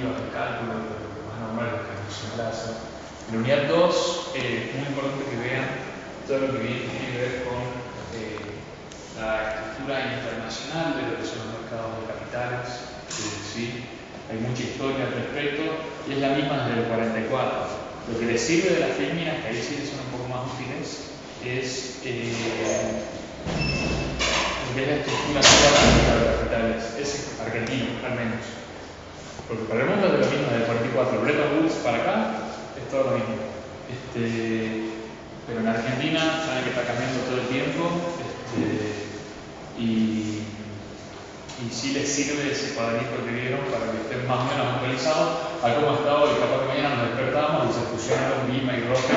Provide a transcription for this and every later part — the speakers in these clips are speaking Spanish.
cuantitativas de cálculo, pero más normales que funcionan láser. En la unidad 2 es muy importante que vean todo lo que tiene que ver con la estructura internacional de lo que son los mercados de capitales. ¿Sí? Hay mucha historia al respecto y es la misma desde el 44. Lo que les sirve de las féminas, que ahí sí son un poco más útiles, es lo que es la estructura de capitales. Es argentino, al menos. Porque para el mundo es de lo mismo del 44. Bretton Woods para acá es todo lo mismo. Pero en Argentina saben que está cambiando todo el tiempo y sí les sirve ese cuadrito que vieron para que estén más o menos actualizados a cómo está hoy. Capaz que mañana nos despertamos y se fusionaron Lima y Roque,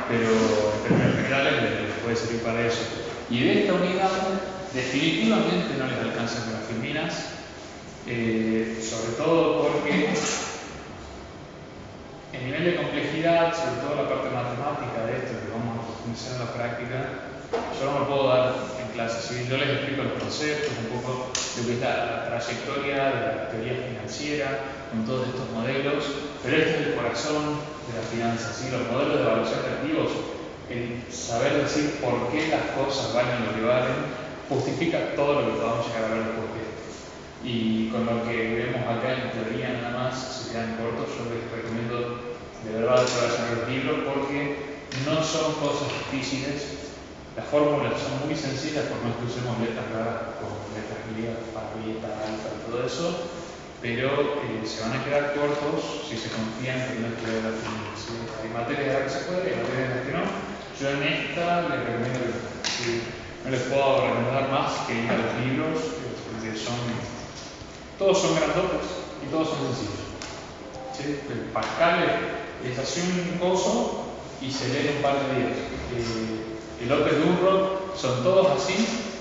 pero en términos generales les puede servir para eso. Y de esta unidad definitivamente no les alcanzan con las filminas, sobre todo porque el nivel de complejidad, sobre todo la parte matemática de esto que vamos a profundizar en la práctica, yo no lo puedo dar en clase. ¿Sí? Yo les explico los conceptos, un poco lo que es la trayectoria de la teoría financiera con todos estos modelos, pero este es el corazón de la finanza. ¿Sí? Los modelos de evaluación de activos, el saber decir por qué las cosas valen lo que valen, justifica todo lo que podamos llegar a ver después de esto. Y con lo que vemos acá en teoría nada más se quedan cortos. Yo les recomiendo de verdad relacionar los libros porque no son cosas difíciles. Las fórmulas son muy sencillas, por más que usemos letras raras como letras griegas, pi, beta, alfa y todo eso, pero se van a quedar cortos si se confían que no estudiar la fórmula. ¿Sí? Hay materias en las que se puede, hay materias en las que no. Yo en esta les recomiendo que no les puedo recomendar más que ir a los libros, porque todos son grandotes y todos son sencillos. ¿Sí? Pascal es así un coso y se lee en un par de días. El López de Urro son todos así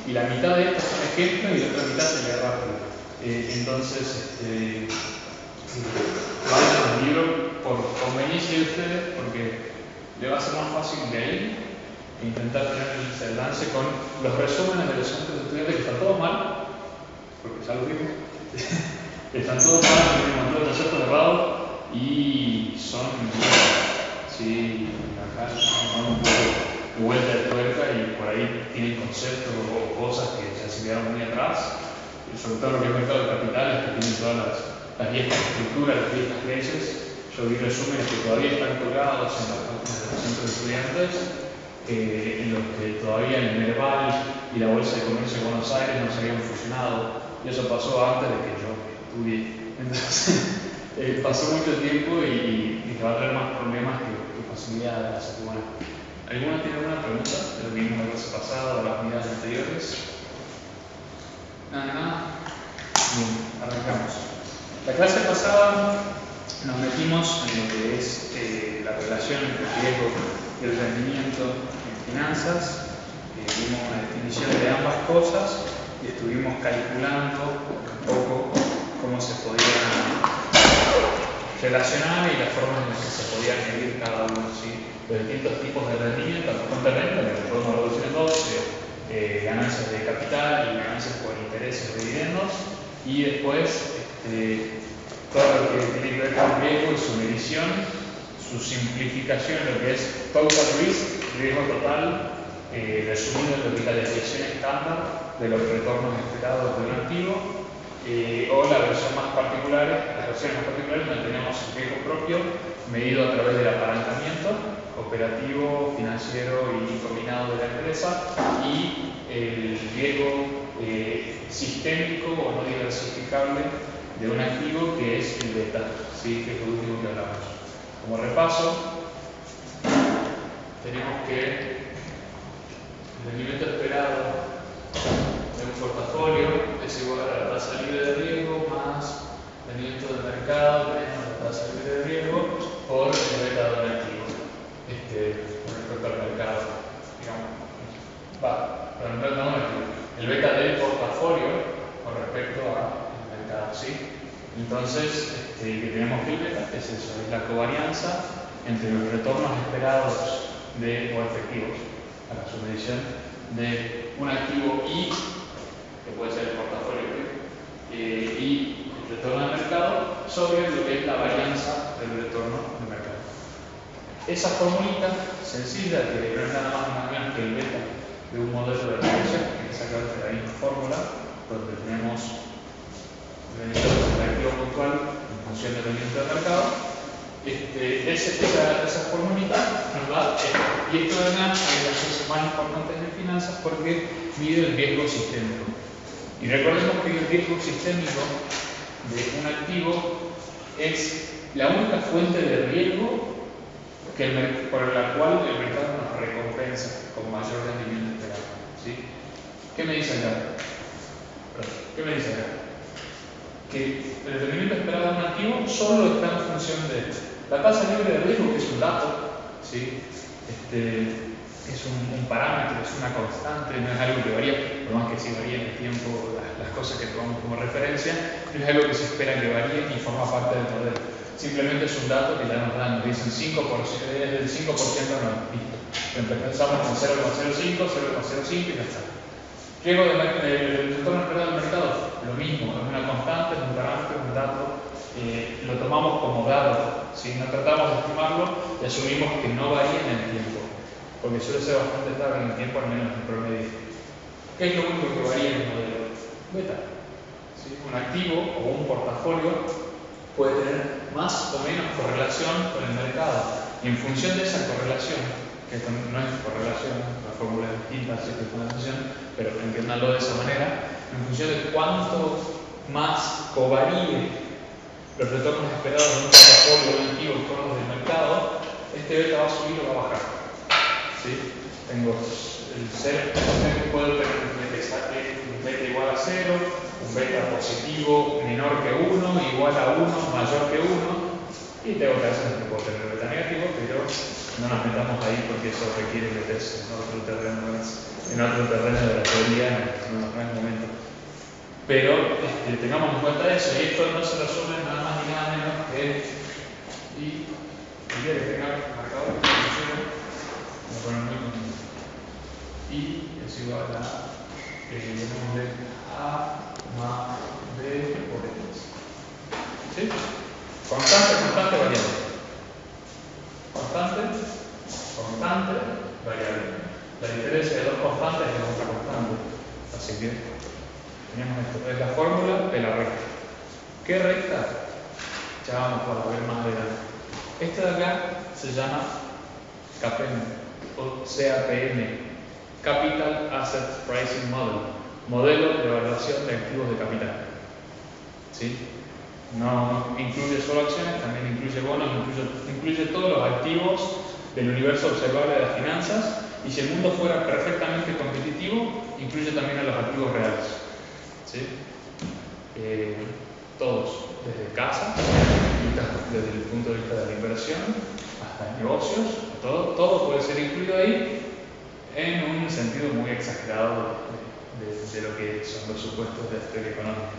y la mitad de estos son ejemplos y la otra mitad se lee rápido. Entonces, vayan al libro por conveniencia de ustedes porque le va a ser más fácil de ahí e intentar tener el lance con los resúmenes de los centros de estudiantes que están todos mal, porque ya lo vimos, están todos mal, tienen un montón de conceptos errados y son, sí, acá son un poco de vuelta de tuerca y por ahí tienen conceptos o cosas que ya se quedaron muy atrás, sobre todo lo que es mercado de capitales, que tienen todas las viejas estructuras, las viejas leyes. Yo vi resúmenes que todavía están colgados en las páginas de los centros de estudiantes, en los que todavía el Merval y la Bolsa de Comercio de Buenos Aires no se habían fusionado, y eso pasó antes de que yo estudié. Entonces, pasó mucho tiempo y te va a traer más problemas que facilidades. Así que bueno, ¿alguna tiene alguna pregunta de lo que vimos la clase pasada o las unidades anteriores? Nada. Bien, arrancamos. La clase pasada nos metimos en lo que es la relación entre el riesgo y el rendimiento en finanzas. Vimos una definición de ambas cosas y estuvimos calculando un poco cómo se podían relacionar y las formas en las que se podía medir cada uno, ¿sí? Los distintos tipos de rendimiento, la cuenta de renta, que podemos reducir en dos, ganancias de capital y ganancias por intereses de dividendos, y después todo lo que tiene que ver con riesgo y su medición, su simplificación en lo que es total risk, riesgo total, resumido en lo que es la desviación estándar de los retornos esperados de un activo, o la versión más particular, las versiones más particulares donde tenemos el riesgo propio medido a través del apalancamiento operativo, financiero y combinado de la empresa, y el riesgo sistémico o no diversificable de un activo que es el beta, ¿sí? Que es lo último que hablamos. Como repaso, tenemos que el rendimiento esperado de un portafolio es igual a la tasa libre de riesgo más rendimiento del mercado menos la tasa libre de riesgo por el beta de un activo con respecto al mercado, digamos. El beta del portafolio con respecto al mercado, ¿sí? Entonces, que tenemos que el beta es eso, es la covarianza entre los retornos esperados o efectivos para su medición de un activo y, que puede ser el portafolio, y el retorno al mercado sobre lo que es la varianza del retorno de mercado. Esa formulita sencilla, que no es nada más ni nada menos que el beta de un modelo de regresión, que es sacar de la misma fórmula, donde tenemos el activo puntual en función del límite del mercado. Esa formulita nos da esto. Y esto es una de las cosas más importantes en finanzas porque mide el riesgo sistémico. Y recordemos que el riesgo sistémico de un activo es la única fuente de riesgo por la cual el mercado nos recompensa con mayor rendimiento esperado. ¿Sí? ¿Qué me dice acá? ¿Qué me dice acá? Que el rendimiento esperado de un activo solo está en función de la tasa libre de riesgo, que es un dato, ¿sí? Es un parámetro, es una constante, no es algo que varía, por más que sí varía en el tiempo, las cosas que tomamos como referencia, no es algo que se espera que varíe ni forma parte del modelo. Simplemente es un dato que ya nos dan, nos dicen 5%, es del 5% no, listo. Empezamos con 0,05, 0,05 y ya está. Riesgo del retorno esperado del mercado, lo mismo, es una constante, es un parámetro, es un dato, lo tomamos como dado, ¿sí? No tratamos de estimarlo y asumimos que no varía en el tiempo, porque suele ser bastante estable en el tiempo, al menos en promedio. ¿Qué es lo único que varía en el modelo? Beta. ¿Sí? Un activo o un portafolio puede tener más o menos correlación con el mercado, y en función de esa correlación, que esto no es correlación, la fórmula es distinta, así que es una asociación, pero entiéndanlo de esa manera, en función de cuánto más covaríe los retornos esperados de un portafolio de un activo en torno del mercado, este beta va a subir o va a bajar. ¿Sí? Tengo el 0, puedo tener un beta igual a 0, un beta positivo menor que 1, igual a 1, mayor que 1, y tengo casos en que puedo tener beta negativo, pero no nos metamos ahí porque eso requiere meterse en otro terreno de la teoría, no es momento. Pero tengamos en cuenta eso, y esto no se resuelve nada más ni nada menos que, y quería que tenga marcador, voy a poner muy contento. Y es igual a A más B por X. ¿Sí? Constante, variable. Constante, variable. La diferencia de dos constantes es otra constante. Así que tenemos esto. Es la fórmula de la recta. ¿Qué recta? Ya vamos a ver más adelante. Esta de acá se llama CAPM o CAPM, Capital Asset Pricing Model, modelo de evaluación de activos de capital. ¿Sí? No incluye solo acciones, también incluye bonos, incluye todos los activos del universo observable de las finanzas, y si el mundo fuera perfectamente competitivo, incluye también a los activos reales. ¿Sí? Todos, desde casa, desde el punto de vista de la inversión, hasta negocios, todo puede ser incluido ahí en un sentido muy exagerado de lo que son los supuestos de la teoría económica.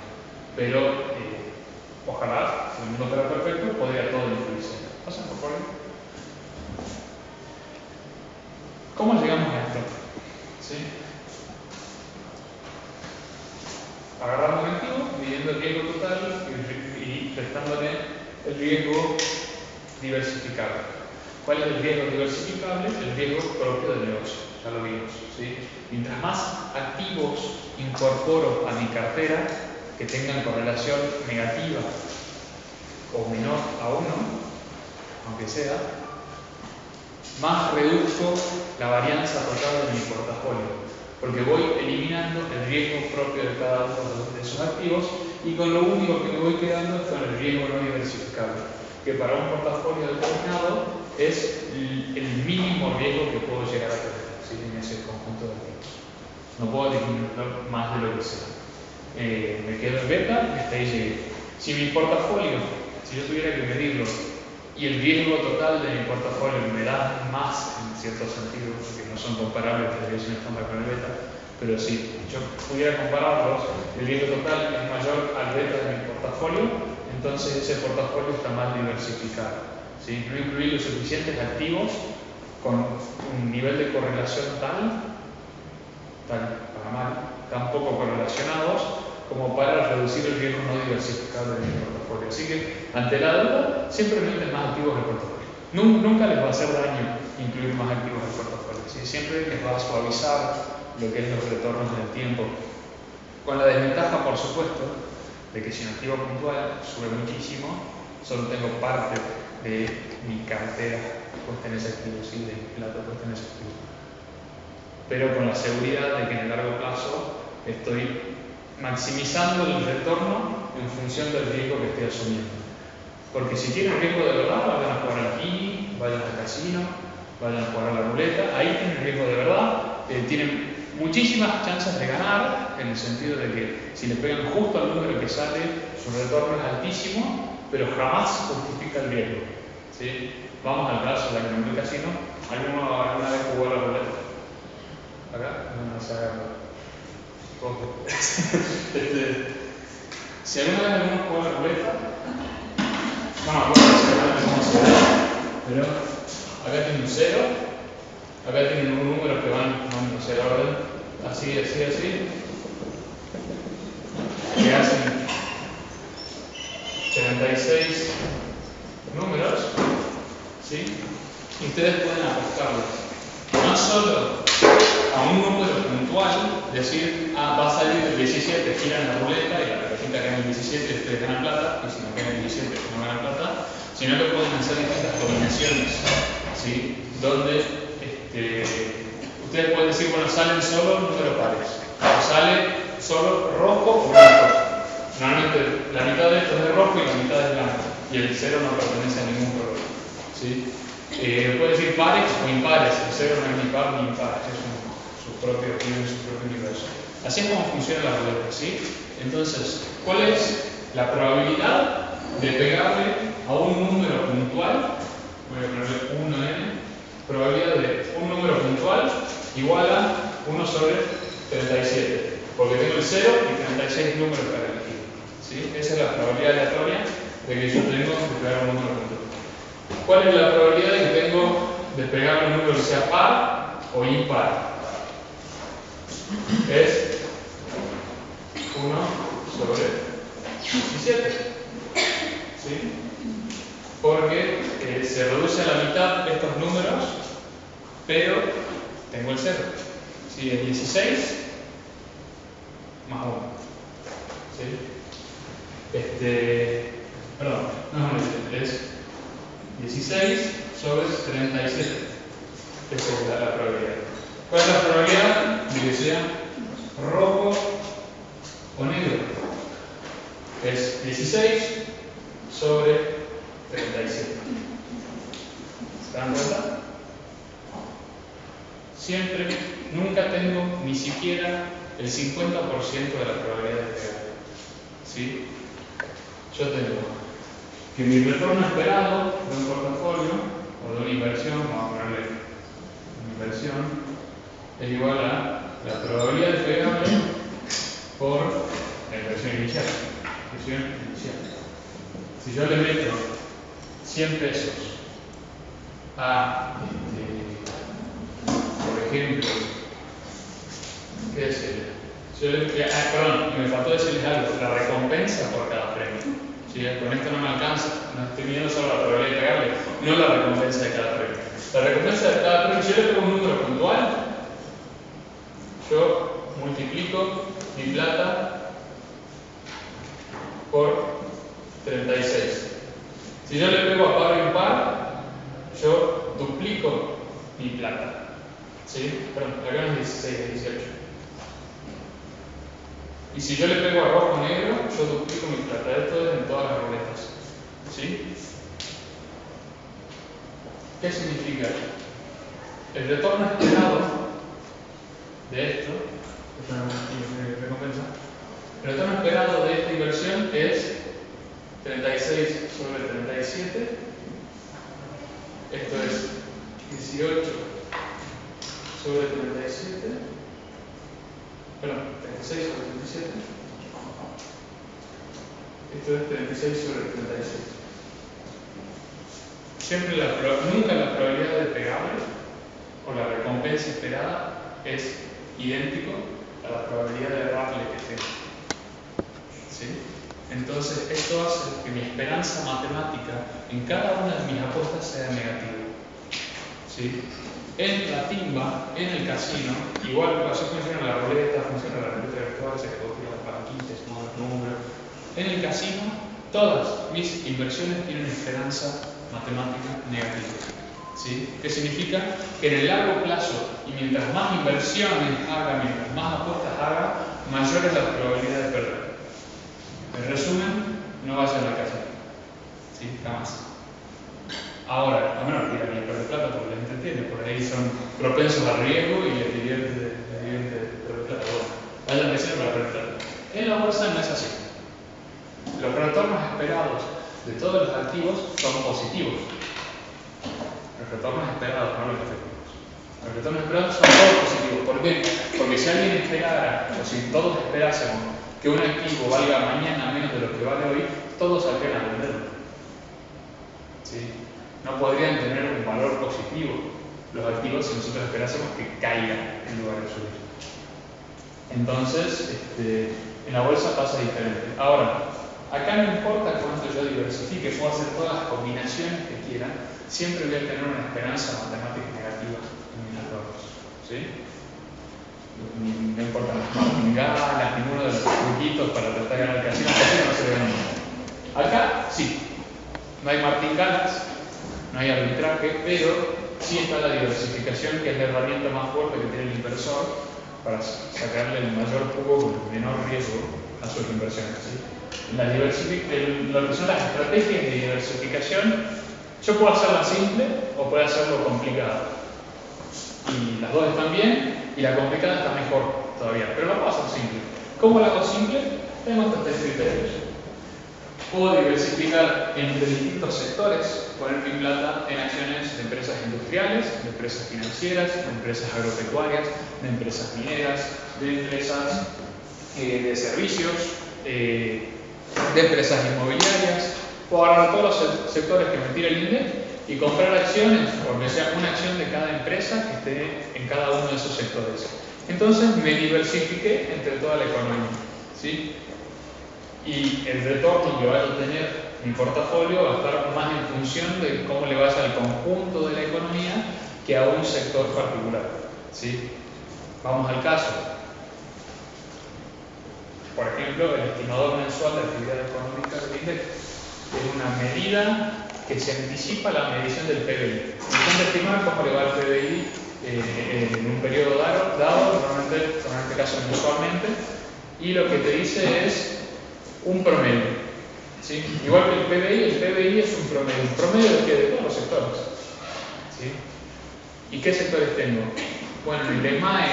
Pero ojalá, si el mundo fuera perfecto, podría todo incluirse. Pasen por favor. ¿Cómo llegamos a esto? ¿Sí? Agarrando un activo, midiendo el riesgo total y restándole el riesgo diversificable. ¿Cuál es el riesgo diversificable? El riesgo propio del negocio. Ya lo vimos. ¿Sí? Mientras más activos incorporo a mi cartera que tengan correlación negativa o menor a 1, aunque sea, más reduzco la varianza total de mi portafolio, porque voy eliminando el riesgo propio de cada uno de esos activos, y con lo único que me voy quedando es con el riesgo no diversificable, que para un portafolio determinado es el mínimo riesgo que puedo llegar a tener, ¿sí? En ese conjunto de activos. No puedo disminuir más de lo que sea. Me quedo en beta y hasta ahí llegué. Si mi portafolio, si yo tuviera que medirlo, y el riesgo total de mi portafolio me da más, en cierto sentido, porque no son comparables la división estándar con el beta, pero si yo pudiera compararlos, el riesgo total es mayor al beta de mi portafolio, entonces ese portafolio está mal diversificado. ¿Sí? No incluir los suficientes activos con un nivel de correlación tan para mal, tan poco correlacionados, como para reducir el riesgo no diversificable de mi portafolio. Así que, ante la duda, siempre meten más activos al portafolio. Nunca les va a hacer daño incluir más activos al portafolio, ¿sí? Siempre les va a suavizar lo que es los retornos en el tiempo. Con la desventaja, por supuesto, de que si un activo puntual sube muchísimo, solo tengo parte de mi cartera puesta en ese activo, ¿sí? De mi plata puesta en ese activo. Pero con la seguridad de que en el largo plazo estoy maximizando el retorno en función del riesgo que estoy asumiendo. Porque si tienen riesgo de verdad, vayan a jugar al kini, vayan al casino, vayan a jugar a la ruleta, ahí tienen riesgo de verdad, tienen muchísimas chances de ganar, en el sentido de que si le pegan justo al número que sale, su retorno es altísimo, pero jamás justifica el riesgo, ¿sí? Vamos al caso de la que nombré el casino. ¿Alguna vez jugó a la ruleta? ¿Acá? No se haga. Si alguna vez alguno jugó a la ruleta, no me acuerdo exactamente cómo se ve, pero acá tiene un 0, acá tienen un número que van, no sé el orden, así, que hacen 36 números, ¿sí? Y ustedes pueden apostarlos no solo a un número puntual, decir, va a salir el 17, giran la ruleta y la pelotita cae en el 17 y ustedes ganan plata, y si no cae en el 17 no ganan plata, sino que pueden hacer distintas combinaciones, ¿sí? Donde ustedes pueden decir, bueno, salen solo números pares, o sale solo rojo o blanco. Normalmente la mitad de esto es de rojo y la mitad es blanco, y el 0 no pertenece a ningún color, ¿sí? Puede decir pares o impares, el 0 no es ni par ni impar, es su propio universo. Así es como funciona la ruleta, ¿sí? Entonces, ¿cuál es la probabilidad de pegarle a un número puntual? Voy a ponerle 1n, probabilidad de un número puntual igual a 1 sobre 37, porque tengo el 0 y 36 números para elegir, ¿sí? Esa es la probabilidad aleatoria de que yo tengo que pegar un número puntual. ¿Cuál es la probabilidad de que tengo de pegar un número que sea par o impar? Es 1 sobre 17, ¿sí? Porque se reduce a la mitad estos números, pero tengo el 0, ¿sí? Es 16 más 1, ¿sí? Perdón, no es 16 sobre 37. Esa es la probabilidad. ¿Cuál es la probabilidad de que sea rojo o negro? Es 16 sobre 37. ¿Se dan cuenta? Siempre, nunca tengo ni siquiera el 50% de la probabilidad de pegar, ¿sí? Yo tengo que mi retorno esperado de un portafolio o de una inversión, vamos a ponerle una inversión, es igual a la probabilidad de pegarle por la inversión inicial. Si yo le meto 100 pesos a, por ejemplo, ¿qué es perdón, me faltó decirles algo, la recompensa por cada premio. ¿Sí? Con esto no me alcanza, no estoy midiendo solo la probabilidad de pegarle, no la recompensa de cada premio. La recompensa de cada premio, si yo le pego un número puntual, yo multiplico mi plata por 36. Si yo le pego a par o impar, yo duplico mi plata. ¿Sí? Perdón, acá no es 16, es 18. Y si yo le pego a rojo o negro, yo duplico mi plata. Esto es en todas las ruletas. ¿Sí? ¿Qué significa? El retorno esperado de esto, el retorno esperado de esta inversión es 36 sobre 37. Esto es 18 sobre 37. Perdón, 36 sobre 37. Esto es 36 sobre 37. Siempre nunca la probabilidad de pegarle o la recompensa esperada es idéntico a la probabilidad de errarle que tengo. ¿sí? Entonces, esto hace que mi esperanza matemática en cada una de mis apuestas sea negativa, ¿sí? En la timba, en el casino, igual así funciona la ruleta, funciona la ruleta virtual, se colocan las palanquitas, los números. En el casino, todas mis inversiones tienen esperanza matemática negativa, ¿sí? ¿Qué significa? Que en el largo plazo, y mientras más inversiones haga, mientras más apuestas haga, mayor es la probabilidad de perder. En resumen, no vayan a la casino, ¿sí? Jamás. Ahora, a menos que quieran perder plata, porque la gente entiende, por ahí son propensos al riesgo y les divierte perder plata. Bueno, vayan a decir para perder plata. En la bolsa no es así. Los retornos esperados de todos los activos son positivos. Los retornos esperados, no los efectivos. Los retornos esperados son todos positivos. ¿Por qué? Porque si alguien esperara, o si todos esperásemos que un activo valga mañana menos de lo que vale hoy, todos saldrían a venderlo, ¿sí? No podrían tener un valor positivo los activos si nosotros esperásemos que caigan en lugar de subir. Entonces, en la bolsa pasa diferente. Ahora, acá no importa cuánto yo diversifique, puedo hacer todas las combinaciones que quiera, siempre voy a tener una esperanza matemática negativa en mis ahorros, ¿sí? No importa las martingalas, ninguno de los truquitos para tratar de ganar el casino no se ve nada. Acá sí, no hay martingalas, no hay arbitraje, pero sí está la diversificación, que es la herramienta más fuerte que tiene el inversor para sacarle el mayor jugo con el menor riesgo a sus inversiones, ¿sí? Lo que son las estrategias de diversificación, yo puedo hacerla simple o puedo hacerlo complicado. Y las dos están bien, y la complicada está mejor todavía, pero la puedo hacer simple. ¿Cómo la hago simple? Tengo estos tres criterios. Puedo diversificar entre distintos sectores, poner mi plata en acciones de empresas industriales, de empresas financieras, de empresas agropecuarias, de empresas mineras, de empresas de servicios, de empresas inmobiliarias. Puedo agarrar todos los sectores que me tira el INDEX y comprar acciones, porque sea una acción de cada empresa que esté en cada uno de esos sectores. Entonces me diversifiqué entre toda la economía, ¿sí? Y el retorno que vaya a tener mi portafolio va a estar más en función de cómo le vaya al conjunto de la economía que a un sector particular, ¿sí? Vamos al caso. Por ejemplo, el estimador mensual de actividad económica del INDEX es una medida que se anticipa a la medición del PBI. Intenta estimar cómo le va el PBI en un periodo dado, normalmente, en este caso mensualmente, y lo que te dice es un promedio, ¿sí? Igual que el PBI es un promedio de todos los sectores, ¿sí? ¿Y qué sectores tengo? Bueno, el EMAE,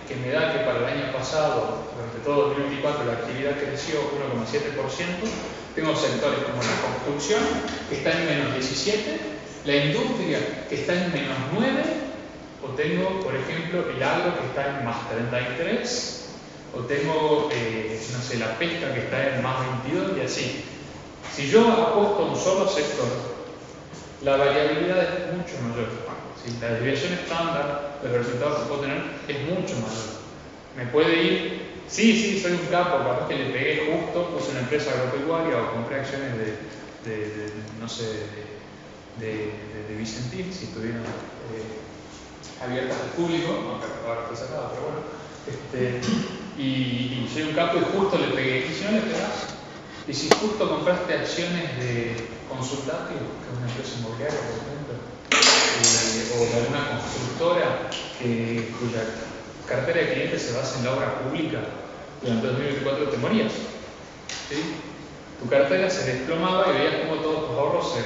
que me da que para el año pasado, durante todo 2024, la actividad creció 1,7%, tengo sectores como la construcción, que está en menos 17, la industria, que está en menos 9, o tengo, por ejemplo, el agro, que está en más 33, o tengo, no sé, la pesca, que está en más 22, y así. Si yo apuesto a un solo sector, la variabilidad es mucho mayor, ¿sí? La desviación estándar de los resultados que puedo tener es mucho mayor. Me puede ir, sí, soy un capo, capaz que le pegué justo, puse una empresa agropecuaria o compré acciones no sé, de Vicentín, si estuvieran abiertas al público, aunque ahora está sacado, pero bueno. Y soy un capo y justo le pegué. ¿Y si no le pegás? ¿Y si justo compraste acciones de Consultatio, que es una empresa inmobiliaria, por ejemplo, o de alguna constructora cuya cartera de clientes se basa en la obra pública, durante 2024 te morías, ¿sí? Tu cartera se desplomaba y veías cómo todos tus ahorros se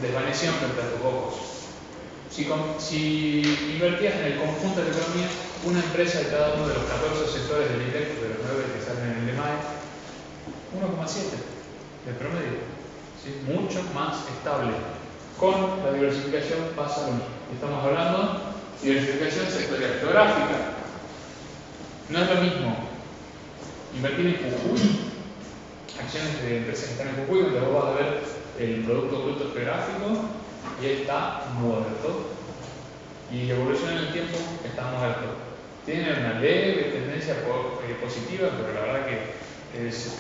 desvanecían frente a tus ojos. Si invertías en el conjunto de la economía, una empresa de cada uno de los 14 sectores del INDEX, de los 9 que salen en el EMAE, 1,7 de promedio, ¿sí? Mucho más estable. Con la diversificación pasa lo mismo. Estamos hablando de diversificación sectorial geográfica. No es lo mismo invertir en Jujuy, acciones de empresas que están en Jujuy, donde vos vas a ver el Producto Bruto Geográfico y está muerto. Y la evolución en el tiempo está muerto. Tiene una leve tendencia positiva, pero la verdad que es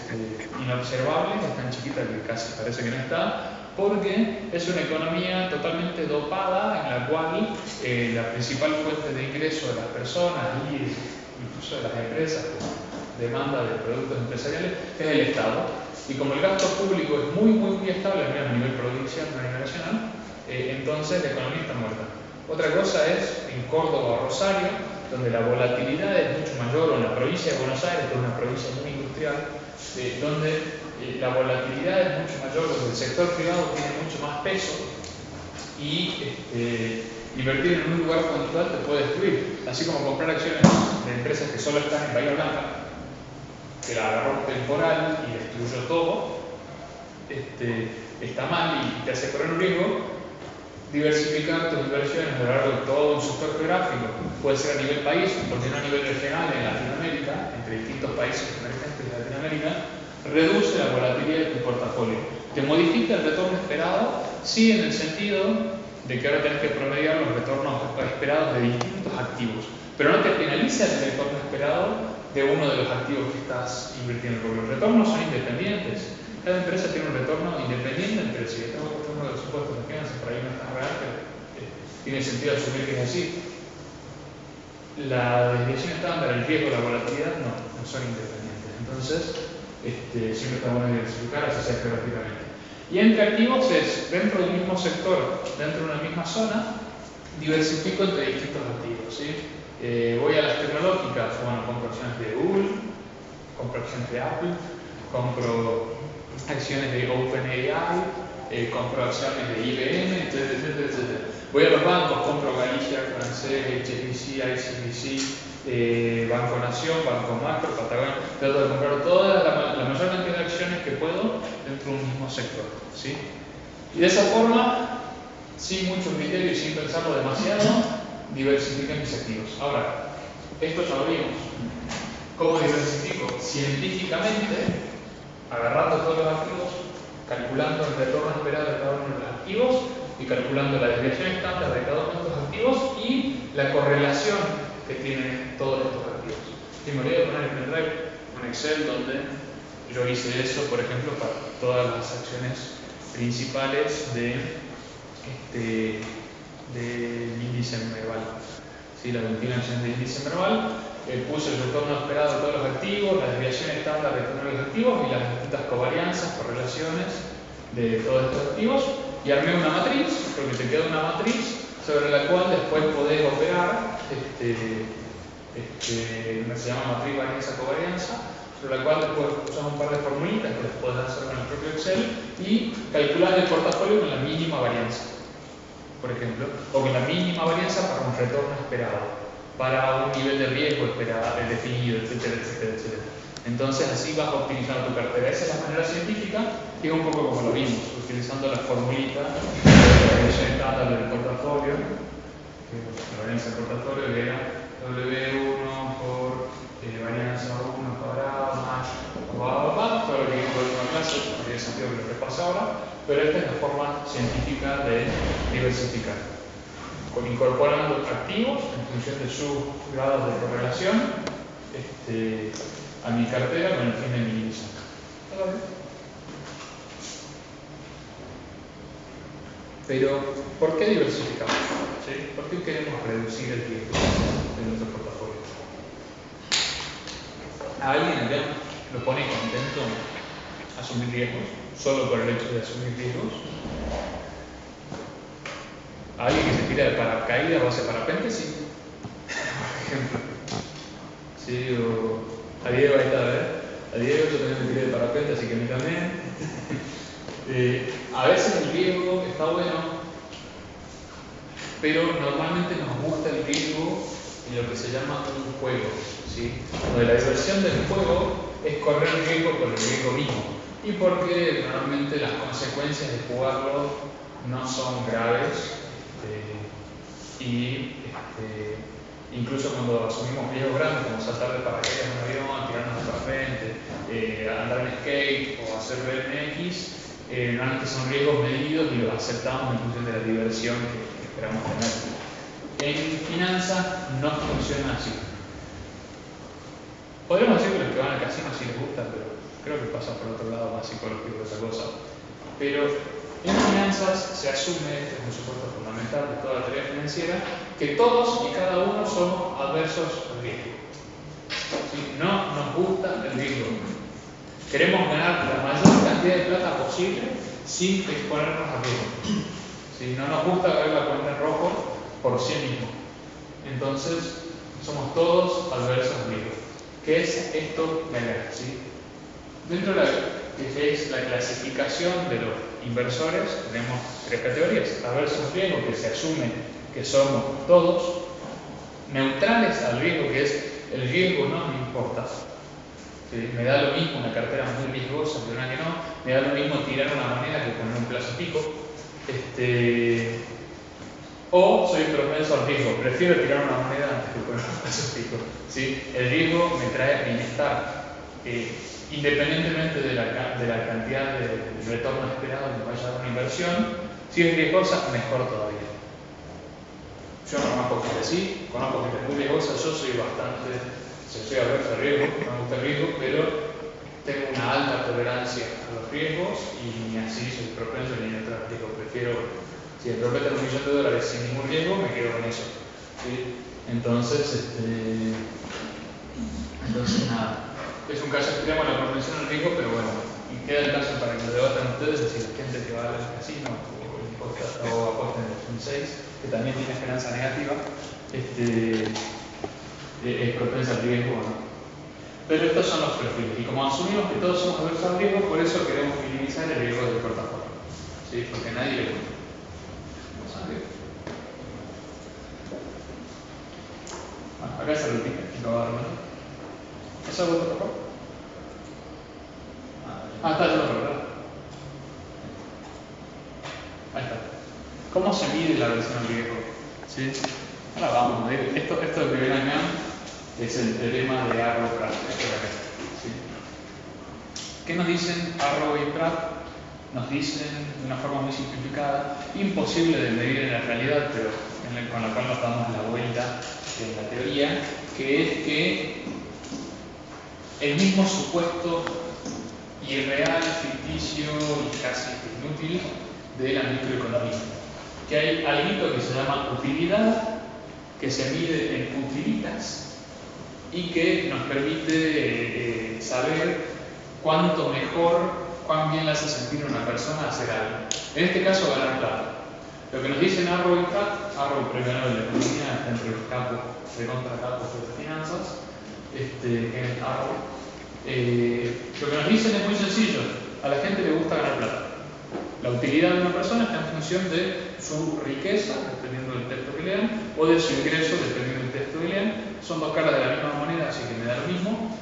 inobservable, es tan chiquita que casi parece que no está, porque es una economía totalmente dopada en la cual la principal fuente de ingreso de las personas y incluso de las empresas con demanda de productos empresariales es el Estado. Y como el gasto público es muy estable, al menos a nivel provincial, no a nivel nacional, entonces la economía está muerta. Otra cosa es en Córdoba o Rosario, donde la volatilidad es mucho mayor, o en la provincia de Buenos Aires, que es una provincia muy industrial, donde la volatilidad es mucho mayor, donde el sector privado tiene mucho más peso y invertir en un lugar puntual te puede destruir. Así como comprar acciones de empresas que solo están en Bahía Blanca, que la agarró un temporal y destruyó todo, está mal y te hace correr un riesgo. Diversificar tus inversiones a lo largo de todo un sector geográfico, puede ser a nivel país, porque no a nivel regional en Latinoamérica, entre distintos países emergentes de Latinoamérica, reduce la volatilidad de tu portafolio. Te modifica el retorno esperado, sí, en el sentido de que ahora tenés que promediar los retornos esperados de distintos activos, pero no te penaliza el retorno esperado de uno de los activos que estás invirtiendo, porque los retornos son independientes. Cada empresa tiene un retorno independiente entre sí. Estamos acostumbrados a los supuestos de finanzas, por ahí no es tan real, pero tiene sentido asumir que es así. La desviación estándar, el riesgo, la volatilidad, no son independientes. Entonces, siempre está bueno diversificar, así sea geográficamente. Y entre activos es, dentro del mismo sector, dentro de una misma zona, diversifico entre distintos activos, ¿sí? Voy a las tecnológicas, bueno, compro acciones de Google, compro acciones de Apple, compro acciones de OpenAI, compro acciones de IBM, etcétera. Voy a los bancos, compro Galicia, Francés, HSBC, ICBC, Banco Nación, Banco Macro, Patagonia. Trato de comprar toda la mayor cantidad de acciones que puedo dentro de un mismo sector, ¿sí? Y de esa forma, sin mucho criterio y sin pensarlo demasiado, diversifiqué mis activos. Ahora, esto ya lo vimos. ¿Cómo diversifico? Científicamente, agarrando todos los activos, calculando el retorno esperado de cada uno de los activos y calculando la desviación estándar de cada uno de estos activos y la correlación que tienen todos estos activos. Y me voy a poner en el drive un Excel donde yo hice eso, por ejemplo, para todas las acciones principales del índice Merval. ¿Sí? Las 21 acciones del índice Merval. Puse el retorno esperado de todos los activos, la desviación estándar de todos los activos y las distintas covarianzas, correlaciones de todos estos activos y armé una matriz, porque te queda una matriz sobre la cual después podés operar, se llama matriz varianza-covarianza, sobre la cual después usas un par de formulitas que les podés hacer con el propio Excel y calcular el portafolio con la mínima varianza, por ejemplo, o con la mínima varianza para un retorno esperado, para un nivel de riesgo esperado, definido, etcétera. Entonces así vas optimizando tu cartera. Esa es la manera científica, que es un poco como lo vimos, utilizando la formulita de la variación estándar del portafolio, que la varianza del portafolio que era W1 por varianza 1 cuadrado más todo lo que vimos en la clase, no tiene sentido que lo repase ahora, pero esta es la forma científica de diversificar, incorporando activos en función de sus grados de correlación a mi cartera con el fin de minimizar. Pero, ¿por qué diversificamos? ¿Sí? ¿Por qué queremos reducir el riesgo de nuestro portafolio? ¿A alguien acá lo pone contento asumir riesgos solo por el hecho de asumir riesgos? ¿A alguien que se tira de paracaídas o hace parapente? Sí. Por ejemplo. Sí, o a Diego, ahí está, a ver. A Diego yo también me tiré de parapente, así que a mí también. A veces el riesgo está bueno, pero normalmente nos gusta el riesgo en lo que se llama un juego, ¿sí? Donde la diversión del juego es correr el riesgo por el riesgo mismo y porque normalmente las consecuencias de jugarlo no son graves incluso cuando asumimos riesgos grandes como saltar de paracaídas en un avión, tirarnos de parapente, andar en skate o hacer BMX, normalmente son riesgos medidos y los aceptamos en función de la diversión que esperamos tener. En finanzas no funciona así. Podríamos decir que los que van al casino sí les gusta, pero creo que pasa por otro lado más psicológico que otra cosa. Pero en finanzas se asume, este es un supuesto fundamental de toda la teoría financiera, que todos y cada uno somos adversos al riesgo. ¿Sí? No nos gusta el riesgo. Queremos ganar la mayor cantidad de plata posible sin exponernos a riesgo. ¿Sí? No nos gusta ver la cuenta en rojo por sí mismo. Entonces, somos todos adversos al riesgo. ¿Qué es esto de acá? ¿Sí? Dentro de la que es la clasificación de los inversores, tenemos tres categorías: adversos al riesgo, que se asume que somos todos; neutrales al riesgo, que es el riesgo no me importa. ¿Sí? Me da lo mismo una cartera muy riesgosa que una que no, me da lo mismo tirar una moneda que poner un plazo fijo. O soy propenso al riesgo, prefiero tirar una moneda antes que poner un plazo fijo. ¿Sí? El riesgo me trae bienestar, independientemente de la cantidad de retorno esperado que me vaya a dar una inversión. Si es riesgosa, mejor todavía. Yo no conozco gente así, conozco gente muy riesgosa. Yo soy adverso al riesgo, no me gusta el riesgo, pero tengo una alta tolerancia a los riesgos y así soy propenso y neutral al riesgo. Prefiero, si me prometen $1.000.000 sin ningún riesgo, me quedo con eso. ¿Sí? Entonces nada. Es un caso extremo la propensión al riesgo, pero bueno, y queda el caso para que lo debatan ustedes, es decir, la gente que va al casino o apuesta en el 2006, que también tiene esperanza negativa, es propensa al riesgo o no. Pero estos son los perfiles, y como asumimos que todos somos adversos al riesgo, por eso queremos minimizar el riesgo del portafolio. ¿Sí? Porque nadie le gusta. Vamos a ver. Bueno, acá se repite, lo va a dar. ¿Es algo por favor? Está el otro, ¿verdad? Ahí está. ¿Cómo se mide la aversión al riesgo? ¿Sí? Ahora vamos a ver. Esto que ven acá es el teorema de Arrow y Pratt. ¿Sí? ¿Qué nos dicen Arrow y Pratt? Nos dicen de una forma muy simplificada, imposible de medir en la realidad, pero con la cual nos damos la vuelta en la teoría, que es que el mismo supuesto irreal, ficticio y casi inútil de la microeconomía. Que hay algo que se llama utilidad, que se mide en utilitas y que nos permite saber cuánto mejor, cuán bien le hace sentir a una persona hacer algo. En este caso, ganar plata. Lo que nos dicen Arrow y Pratt, Arrow premio Nobel de Economía, entre los capos, recontra capos de las finanzas, en Arrow. Lo que nos dicen es muy sencillo: a la gente le gusta ganar plata. La utilidad de una persona está en función de su riqueza, dependiendo del texto que lean, o de su ingreso, dependiendo del texto que lean. Son dos caras de la misma moneda, así que me da lo mismo.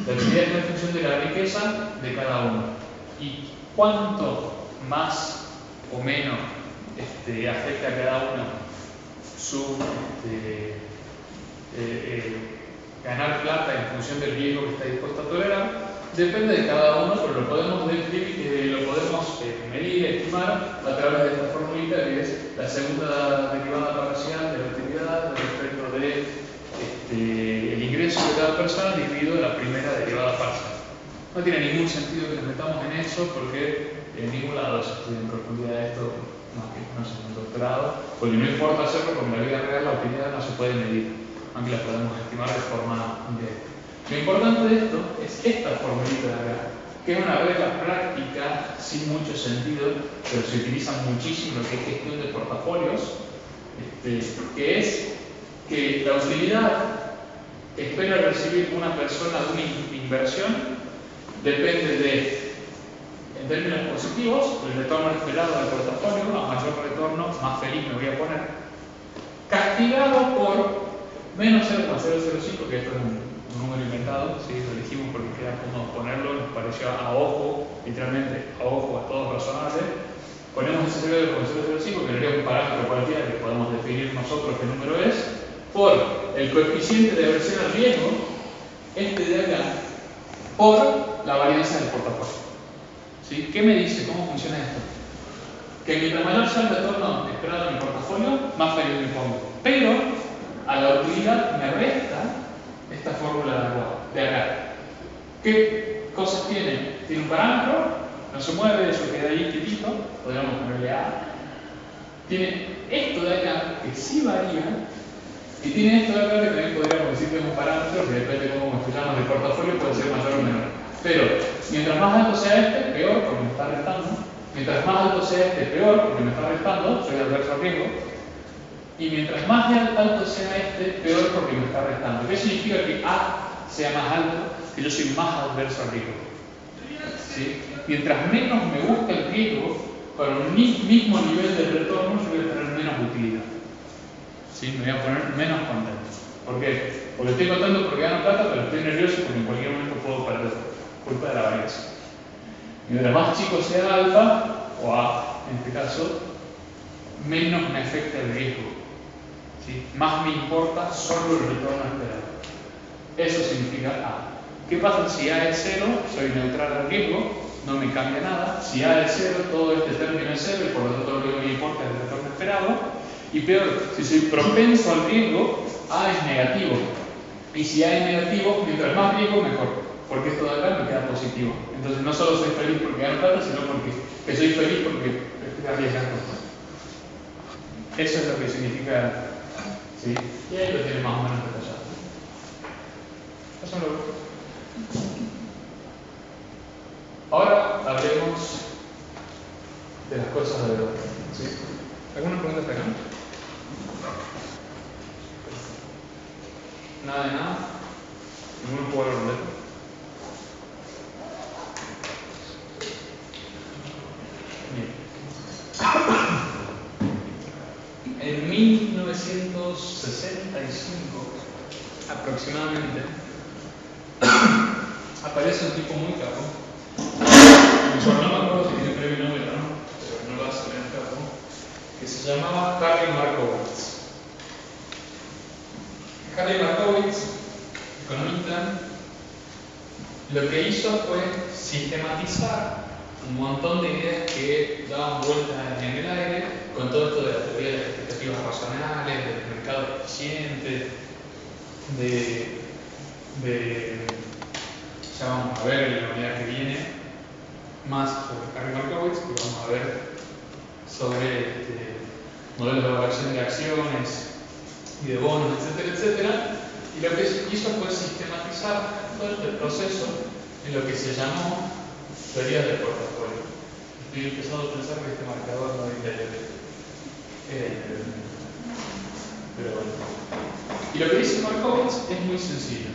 La utilidad está en función de la riqueza de cada uno. Y cuánto más o menos afecta a cada uno su ganar plata en función del riesgo que está dispuesto a tolerar, depende de cada uno, pero lo podemos medir, estimar a través de esta formulita, que es la segunda derivada parcial de la utilidad respecto de el ingreso de cada persona dividido la primera derivada parcial. No tiene ningún sentido que nos metamos en eso, porque en ningún lado se estudia en profundidad esto, más que no sé, en un doctorado, porque no importa hacerlo, porque en la vida real la utilidad no se puede medir, aunque la podemos estimar de forma indirecta. Lo importante de esto es esta formulita de acá, que es una regla práctica sin mucho sentido, pero se utiliza muchísimo en lo que es gestión de portafolios, que es que la utilidad que espera recibir una persona de una inversión depende de, en términos positivos, el retorno esperado del portafolio. A mayor retorno, más feliz me voy a poner, castigado por menos 0,005, que esto es un número inventado, ¿sí? Lo elegimos porque queda cómodo ponerlo, nos pareció a ojo, literalmente a ojo, a todos razonable. Ponemos ese 0,005, que sería un parámetro cualquiera que podemos definir nosotros qué número es, por el coeficiente de aversión al riesgo, de acá, por la varianza del portafolio. ¿Sí? ¿Qué me dice? ¿Cómo funciona esto? Que mientras mayor sea el retorno esperado en el portafolio, más feliz me pongo. Pero a la utilidad me resta esta fórmula de acá. cosas tiene? Tiene un parámetro, no se mueve, eso queda ahí quietito, podríamos ponerle A. Tiene esto de acá, que sí varía, y tiene esto de acá que también podríamos decir que es un parámetro, que depende de cómo estudiamos el portafolio, puede ser mayor o menor. Pero, mientras más alto sea este, peor, porque me está restando. Mientras más alto sea este, peor, porque me está restando, soy adverso al riesgo. Y mientras más alto sea este, peor, porque me está restando. ¿Qué significa que A sea más alto? Que yo soy más adverso al riesgo. ¿Sí? Mientras menos me gusta el riesgo, para un mismo nivel de retorno, yo voy a tener menos utilidad. ¿Sí? Me voy a poner menos contento. ¿Por qué? Porque estoy contento porque gano plata, pero estoy nervioso porque en cualquier momento puedo perder, culpa de la varianza. Mientras más chico sea alfa, o A en este caso, menos me afecta el riesgo. ¿Sí? Más me importa solo el retorno esperado. Eso significa A. ¿Qué pasa si A es 0? Soy neutral al riesgo, no me cambia nada. Si A es 0, todo este término es 0 y por lo tanto lo único que me importa es el retorno esperado. Y peor, si soy propenso al riesgo, A es negativo. Y si A es negativo, mientras más riesgo, mejor. Porque esto de acá me queda positivo. Entonces no solo soy feliz porque gano plata, sino porque soy feliz porque estoy arriesgando. Eso es lo que significa. ¿Sí? Y ahí lo tiene más o menos detallado. Eso es lo. Ahora hablemos de las cosas de verdad. ¿Sí? ¿Alguna pregunta hasta acá? Nada de nada. Ninguno juega a ruleta. Bien. En 1965 aproximadamente aparece un tipo muy capo. Bueno, no me acuerdo si tiene premio Nobel o no, pero no lo hace bien capo, que se llamaba Harry Markowitz. Harry Markowitz, economista, lo que hizo fue sistematizar un montón de ideas que daban vueltas en el aire con todo esto de la teoría de las expectativas racionales, del mercado eficiente, ya vamos a ver en la unidad que viene más sobre Harry Markowitz y vamos a ver sobre modelos de evaluación de acciones y de bonos, etcétera, etcétera. Y lo que hizo fue sistematizar todo este proceso en lo que se llamó teoría del portafolio. Estoy empezando a pensar que este marcador no es pero bueno. Y lo que dice Markowitz es muy sencillo.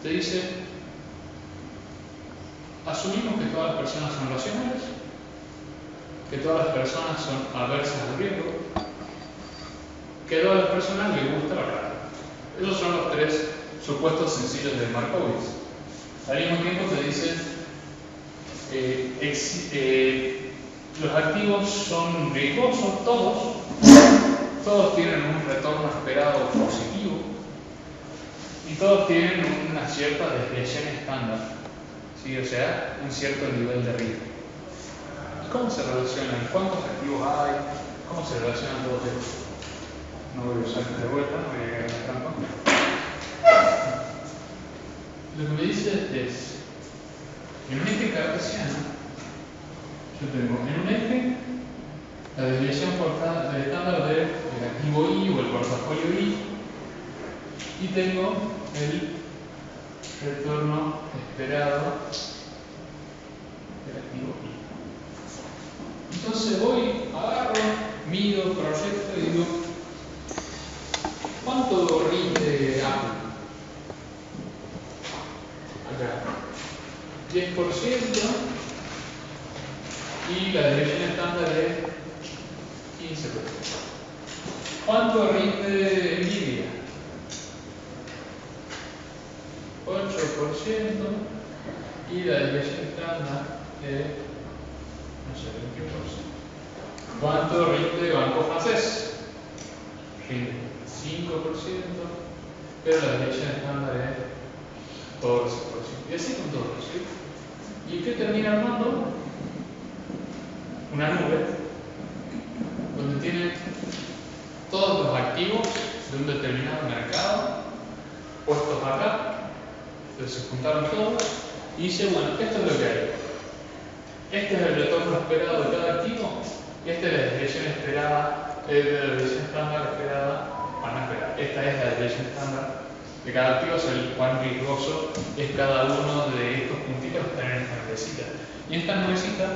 Te dice, asumimos que todas las personas son racionales, que todas las personas son adversas al riesgo, que a todas las personas les gusta la plata. Esos son los tres supuestos sencillos de Markowitz. Al mismo tiempo te dice los activos son riesgosos, todos tienen un retorno esperado positivo y todos tienen una cierta desviación estándar, ¿sí? O sea, un cierto nivel de riesgo. ¿Cómo se relacionan? ¿Cuántos activos hay? ¿Cómo se relacionan todos estos? No voy a usar de vuelta, no voy a llegar a la trampa. Lo que me dice es, en un eje cartesiano, yo tengo en un eje la desviación del estándar del activo I o el portafolio I y tengo el retorno esperado del activo I. Entonces voy, agarro, mido, proyecto y digo, ¿cuánto rinde Apple? Acá, 10% y la desviación estándar es 15%. ¿Cuánto rinde Nvidia? 8% y la desviación estándar es, no sé, 21%. ¿Cuánto rinde Banco Francés? Rinde 5%, pero la desviación estándar es 12%. Y así con todo, ¿sí? ¿Y qué termina armando? Una nube donde tiene todos los activos de un determinado mercado puestos acá. Entonces se juntaron todos y dice, bueno, esto es lo que hay. Este es el retorno esperado de cada activo, y esta es la desviación esperada, la desviación estándar esperada, bueno, no esperada, esta es la desviación estándar de cada activo, o sea, cuán riesgoso es cada uno de estos puntitos que están en esta nubecita. Y en esta nubecita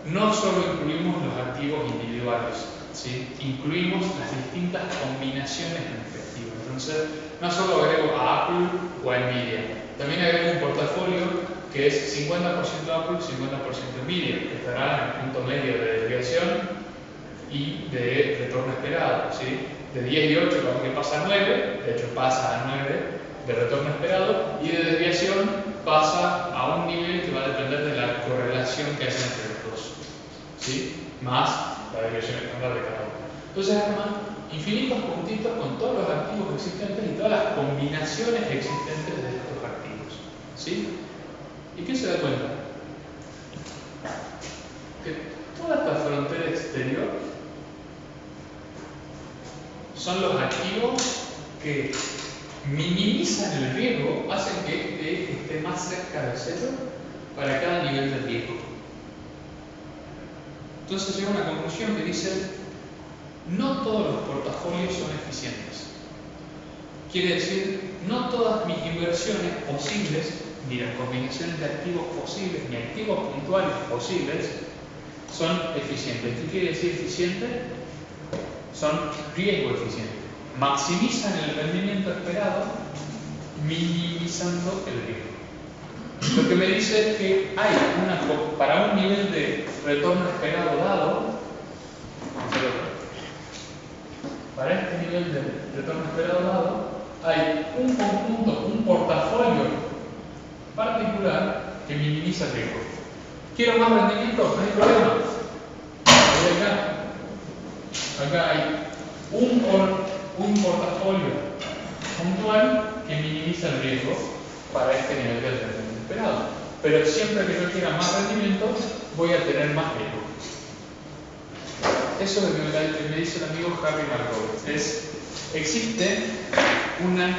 no solo incluimos los activos individuales, ¿sí? Incluimos las distintas combinaciones de activos. Entonces, no solo agrego a Apple o a Nvidia, también agrego un portafolio que es 50% Apple, 50% Nvidia, que estará en el punto medio de desviación y de retorno esperado, ¿sí? De 10 y 8 que pasa a 9, de hecho pasa a 9 de retorno esperado, y de desviación pasa a un nivel que va a depender de la correlación que haya entre los dos, ¿sí? Más la desviación estándar de cada uno. Entonces arman infinitos puntitos con todos los activos existentes y todas las combinaciones existentes de estos activos, ¿sí? ¿Y qué se da cuenta? Que toda esta frontera exterior son los activos que minimizan el riesgo, hacen que este eje esté más cerca de cero para cada nivel de riesgo. Entonces llega a una conclusión que dice, no todos los portafolios son eficientes. Quiere decir, no todas mis inversiones posibles, ni las combinaciones de activos posibles, ni activos puntuales posibles, son eficientes. ¿Qué quiere decir eficiente? Son riesgo eficiente. Maximizan el rendimiento esperado, minimizando el riesgo. Lo que me dice es que hay para un nivel de retorno esperado dado, para este nivel de retorno esperado dado, hay un conjunto, un portafolio particular que minimiza el riesgo. ¿Quiero más rendimiento? No hay problema. Acá hay un portafolio puntual que minimiza el riesgo para este nivel de rendimiento esperado. Pero siempre que yo quiera más rendimiento, voy a tener más riesgo. Eso es lo que me dice el amigo Harry Markowitz. Existe una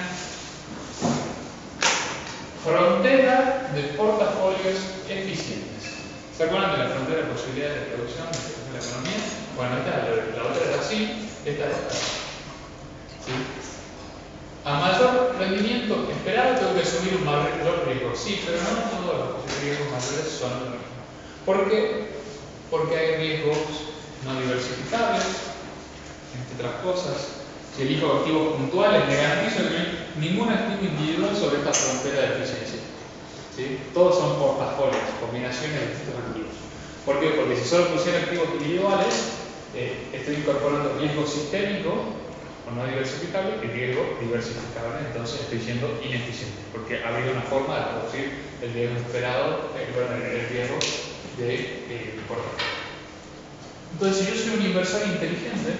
frontera de portafolios eficientes. ¿Se acuerdan de la frontera de posibilidades de producción de la economía? Bueno, la otra es así, esta es así. ¿Sí? A mayor rendimiento esperado tengo que asumir un mayor riesgo. Sí, pero no todos los riesgos mayores son lo mismo. ¿Por qué? Porque hay riesgos no diversificables, entre otras cosas. Si elijo activos puntuales, le garantizo que no hay ningún activo individual sobre esta frontera de eficiencia. ¿Sí? Todos son portafolios, combinaciones de distintos activos. ¿Por qué? Porque si solo pusiera activos individuales, estoy incorporando riesgo sistémico o no diversificable y riesgo diversificable, entonces estoy siendo ineficiente, porque habría una forma de producir el riesgo esperado, el riesgo de portafolio. Entonces, si yo soy un inversor inteligente,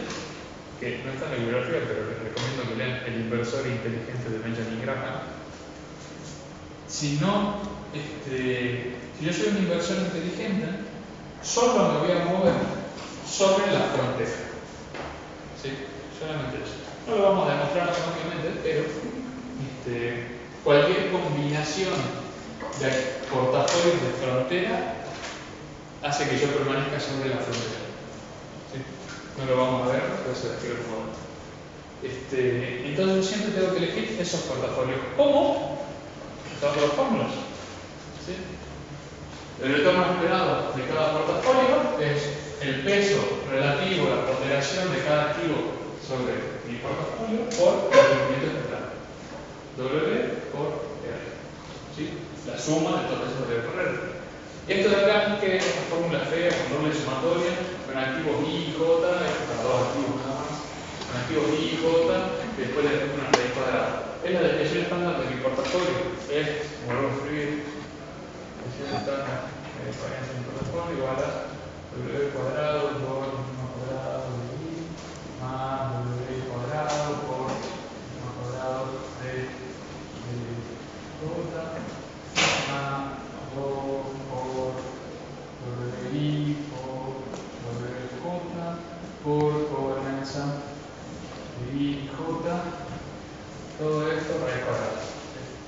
que no está en la bibliografía, pero les recomiendo que lean El inversor inteligente de Benjamin Graham. Si yo soy un inversor inteligente, solo me voy a mover sobre la frontera. ¿Sí? Solamente eso. No lo vamos a demostrar automáticamente, pero cualquier combinación de portafolios de frontera hace que yo permanezca sobre la frontera. ¿Sí? No lo vamos a ver, pero se lo explico un momento. Entonces yo siempre tengo que elegir esos portafolios. ¿Cómo? Usando las fórmulas. ¿Sí? El retorno esperado de cada portafolio es el peso relativo, la ponderación de cada activo sobre mi portafolio por el rendimiento esperado. W por R. ¿Sí? La suma de todo eso debe correr. Esto de acá, que es una fórmula fea con doble sumatoria, con activos I y J, esto para dos activos nada más, con activos I y J, que después le pongo una raíz cuadrada. Es la desviación estándar de mi portafolio. Es, vuelvo a escribir, desviación estándar de varianza de mi portafolio igual a W cuadrado por 1 cuadrado de I más W cuadrado por 1 cuadrado de J más 2 por WI por WJ por covarianza de I y J, todo esto raíz cuadrada.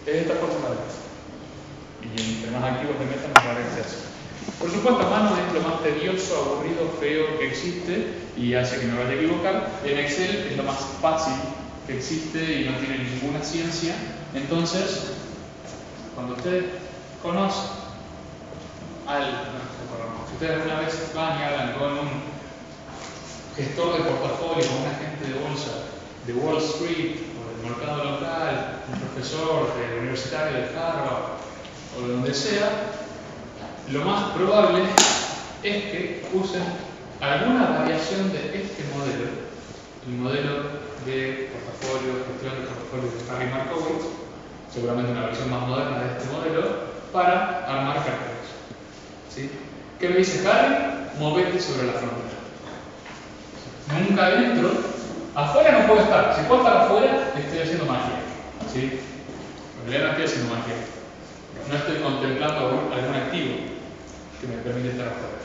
Es esta fórmula de esto. Y entre más activos de meta nos va a hacer. Por supuesto, a mano es lo más tedioso, aburrido, feo que existe y hace que me vaya a equivocar. En Excel es lo más fácil que existe y no tiene ninguna ciencia. Entonces, cuando ustedes conocen si ustedes alguna vez van y hablan con un gestor de portafolio, con un agente de bolsa de Wall Street o del mercado local, un profesor universitario de Harvard o de donde sea, lo más probable es que usen alguna variación de este modelo, el modelo de portafolio, gestión de portafolio de Harry Markowitz, seguramente una versión más moderna de este modelo, para armar carteras. ¿Sí? ¿Qué me dice Harry? Movete sobre la frontera. Nunca adentro, afuera no puedo estar. Si puedo estar afuera, estoy haciendo magia. ¿Sí? En realidad no estoy haciendo magia. No estoy contemplando algún activo que me permite estar afuera.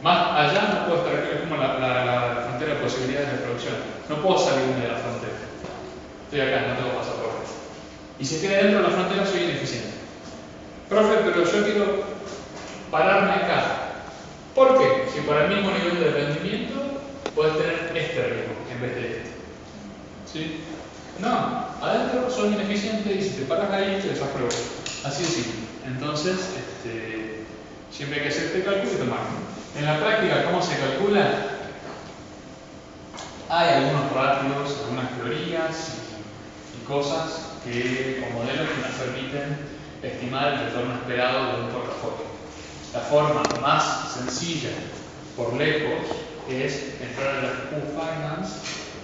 Más allá no puedo estar aquí, es como la frontera de posibilidades de producción. No puedo salirme de la frontera. Estoy acá, no tengo pasaporte. Y si estoy dentro de la frontera, soy ineficiente. Profe, pero yo quiero pararme acá. ¿Por qué? Si para el mismo nivel de rendimiento puedes tener este riesgo en vez de este. ¿Sí? No, adentro soy ineficiente y si te paras ahí te desapruebo. Así de simple. Entonces, siempre hay que hacer este cálculo y tomarlo. En la práctica, ¿cómo se calcula? Hay algunos ratios, algunas teorías y cosas o modelos que nos permiten estimar el retorno esperado de un portafolio. La forma más sencilla, por lejos, es entrar en la Q-Finance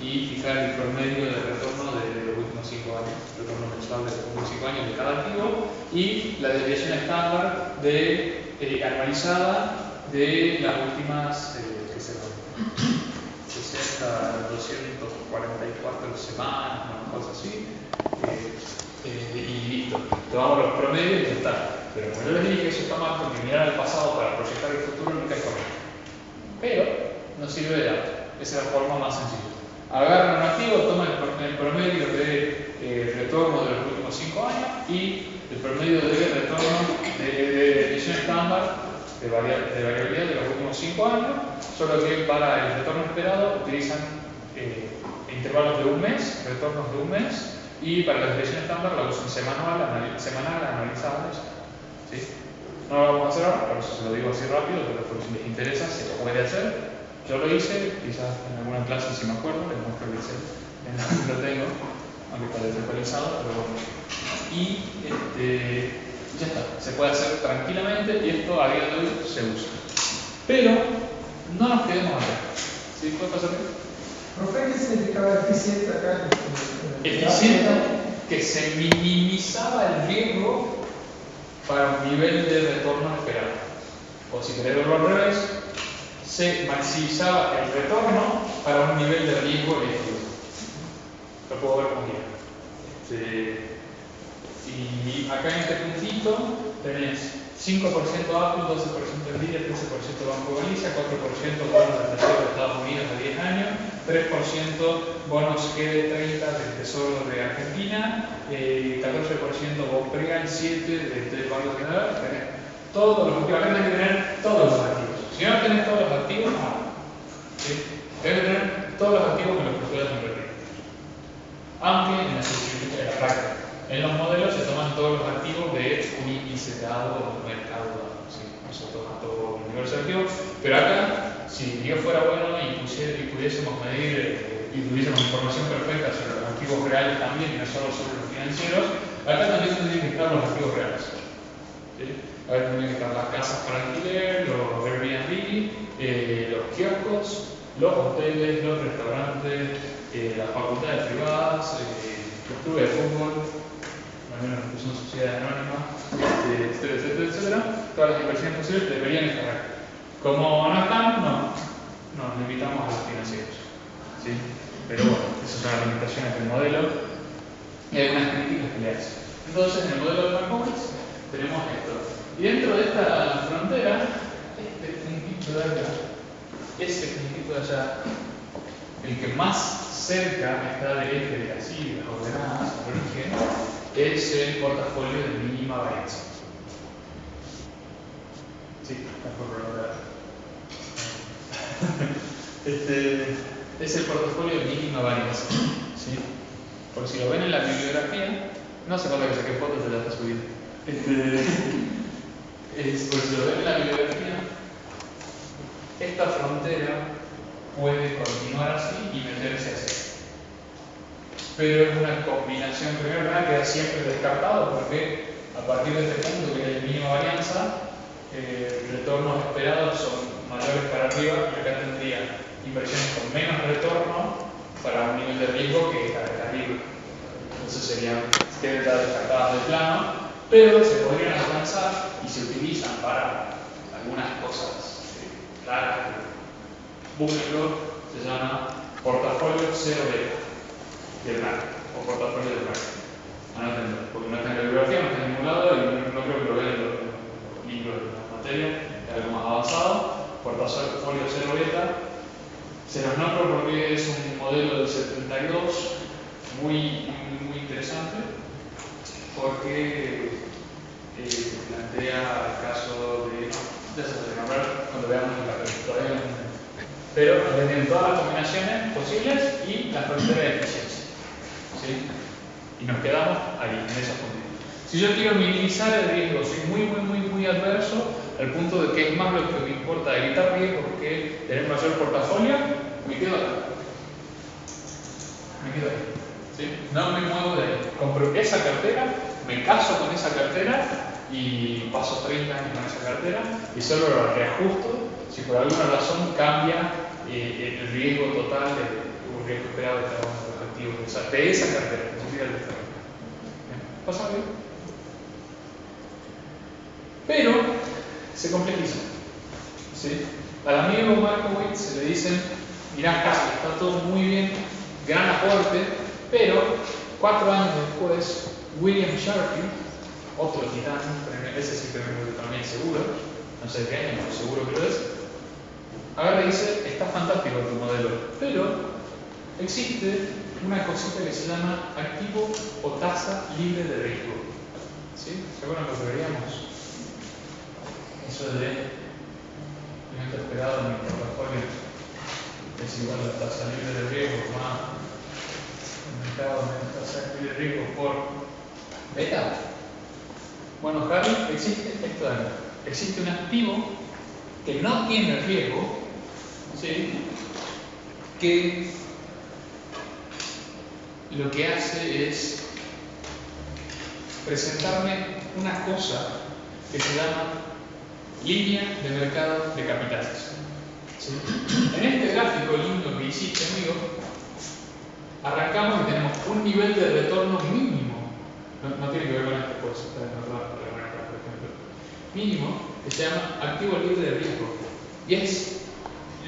y fijar el promedio de retorno de los últimos 5 años, retorno mensual de los últimos 5 años de cada activo, y la desviación estándar anualizada de las últimas, ¿qué será? 60, 244 semanas, una cosa así, y listo. Tomamos los promedios y ya está. Pero como yo les dije, eso está mal porque mirar al pasado para proyectar el futuro nunca es correcto. Pero nos sirve de algo. Esa es la forma más sencilla. Agarran un activo, toman el promedio de retorno de los últimos 5 años y el promedio de retorno de emisión estándar de variabilidad de los últimos 5 años, solo que para el retorno esperado utilizan intervalos de un mes, retornos de un mes, y para la desviación estándar la usan semanal, analizada. ¿Sí? No lo vamos a hacer ahora, por eso se lo digo así rápido, pero si les interesa se lo puede hacer. Yo lo hice, quizás en alguna clase si me acuerdo, les muestro el Excel, lo tengo, aunque está desactualizado, pero bueno. Y ya está, se puede hacer tranquilamente y esto a día de hoy se usa. Pero no nos quedemos acá. ¿Sí? ¿Puede pasar? Profe, ¿qué significaba eficiente acá? Eficiente, que se minimizaba el riesgo para un nivel de retorno esperado. O si querés verlo al revés, se maximizaba el retorno para un nivel de riesgo elegido. Lo puedo ver como quiera. Y acá en este puntito tenés 5% Apple, 12% Nvidia, 13% Banco Galicia, 4% bonos del Tesoro de Estados Unidos de 10 años, 3% bonos G30 del Tesoro de Argentina, 14% Bopreal, 7% del Banco General. Tenés todos los activos. Acá tenés que tener todos los activos. Si no tenés todos los activos, no. ¿Sí? Tenés que tener todos los activos en los que puedas invertir. Aunque en la práctica. En los modelos se toman todos los activos de un índice dado o un mercado dado. ¿Sí? No se toma todo el universo de activos. Pero acá, si Dios fuera bueno y pudiésemos medir y tuviésemos información perfecta sobre los activos reales también, y no solo sobre los financieros, acá también tendrían que estar los activos reales. ¿Sí? Acá tendrían que estar las casas para alquiler, los Airbnb, los kioscos, los hoteles, los restaurantes, las facultades privadas, los clubes de fútbol, al menos que son sociedades anónimas, etcétera. Todas las inversiones posibles deberían estar acá. Como no están, nos limitamos a los financieros. ¿Sí? Pero bueno, esas son las limitaciones del modelo y hay unas críticas que le hacen. Entonces, en el modelo de Markowitz tenemos esto. Y dentro de esta frontera, este puntito de acá, ese puntito de allá, el que más cerca está del eje de las siglas ordenadas, al origen, es el portafolio de mínima varianza. Sí, tampoco es el portafolio de mínima varianza. ¿Sí? Porque si lo ven en la bibliografía, no hace falta que saque fotos, te la está subiendo. Porque si lo ven en la bibliografía, esta frontera puede continuar así y meterse así. Pero es una combinación, primero que nada queda siempre descartado porque a partir de este punto que es de mínima varianza, retornos esperados son mayores para arriba y acá tendría inversiones con menos retorno para un nivel de riesgo que está de arriba. Entonces quedan descartadas de plano, pero se podrían alcanzar y se utilizan para algunas cosas claras. Búsquenlo, se llama portafolio cero beta del mercado o portafolio del mercado. Anótenlo, porque no está en la bibliografía, no está en ningún lado y no creo que lo vean en los libros de la materia, es algo más avanzado. Portafolio cero beta. Se los nombro porque es un modelo del 72 muy interesante, porque plantea el caso de. Ya se puede nombrar cuando veamos el papel, todavía no. Pero tienen todas las combinaciones posibles y la frontera de eficiencia. ¿Sí? Y nos quedamos ahí, en esa frontera. Si yo quiero minimizar el riesgo, soy muy adverso, al punto de que es más lo que me importa evitar riesgos que tener mayor portafolio, me quedo acá. Me quedo ahí. ¿Sí? No me muevo de ahí. Compro esa cartera, me caso con esa cartera y paso 30 años con esa cartera y solo lo reajusto si por alguna razón cambia el riesgo total de un riesgo esperado de cada uno de los activos de esa cartera, ni siquiera de esta cartera. ¿Pasa bien? Pero se complejiza. ¿Sí? Al amigo Markowitz se le dicen, mirá, casi está todo muy bien, gran aporte, pero 4 años después, William Sharpe, otro titán, ese sí que también seguro, no sé de qué año, pero seguro que lo es, agarra y dice, está fantástico tu modelo, pero existe una cosita que se llama activo o tasa libre de riesgo. ¿Sí? ¿Se acuerdan lo que veríamos? Eso de evento esperado en mi portafolio es igual a la tasa libre de riesgo más el mercado menos tasa libre de riesgo por beta. Bueno, Harry, existe esto de acá. Existe un activo que no tiene riesgo, ¿sí? Que lo que hace es presentarme una cosa que se llama línea de mercado de capitales. ¿Sí? En este gráfico lindo que hiciste, amigo, arrancamos y tenemos un nivel de retorno mínimo. No tiene que ver con esta cosa, está en otro lado, por ejemplo. Mínimo, que se llama activo libre de riesgo. Y es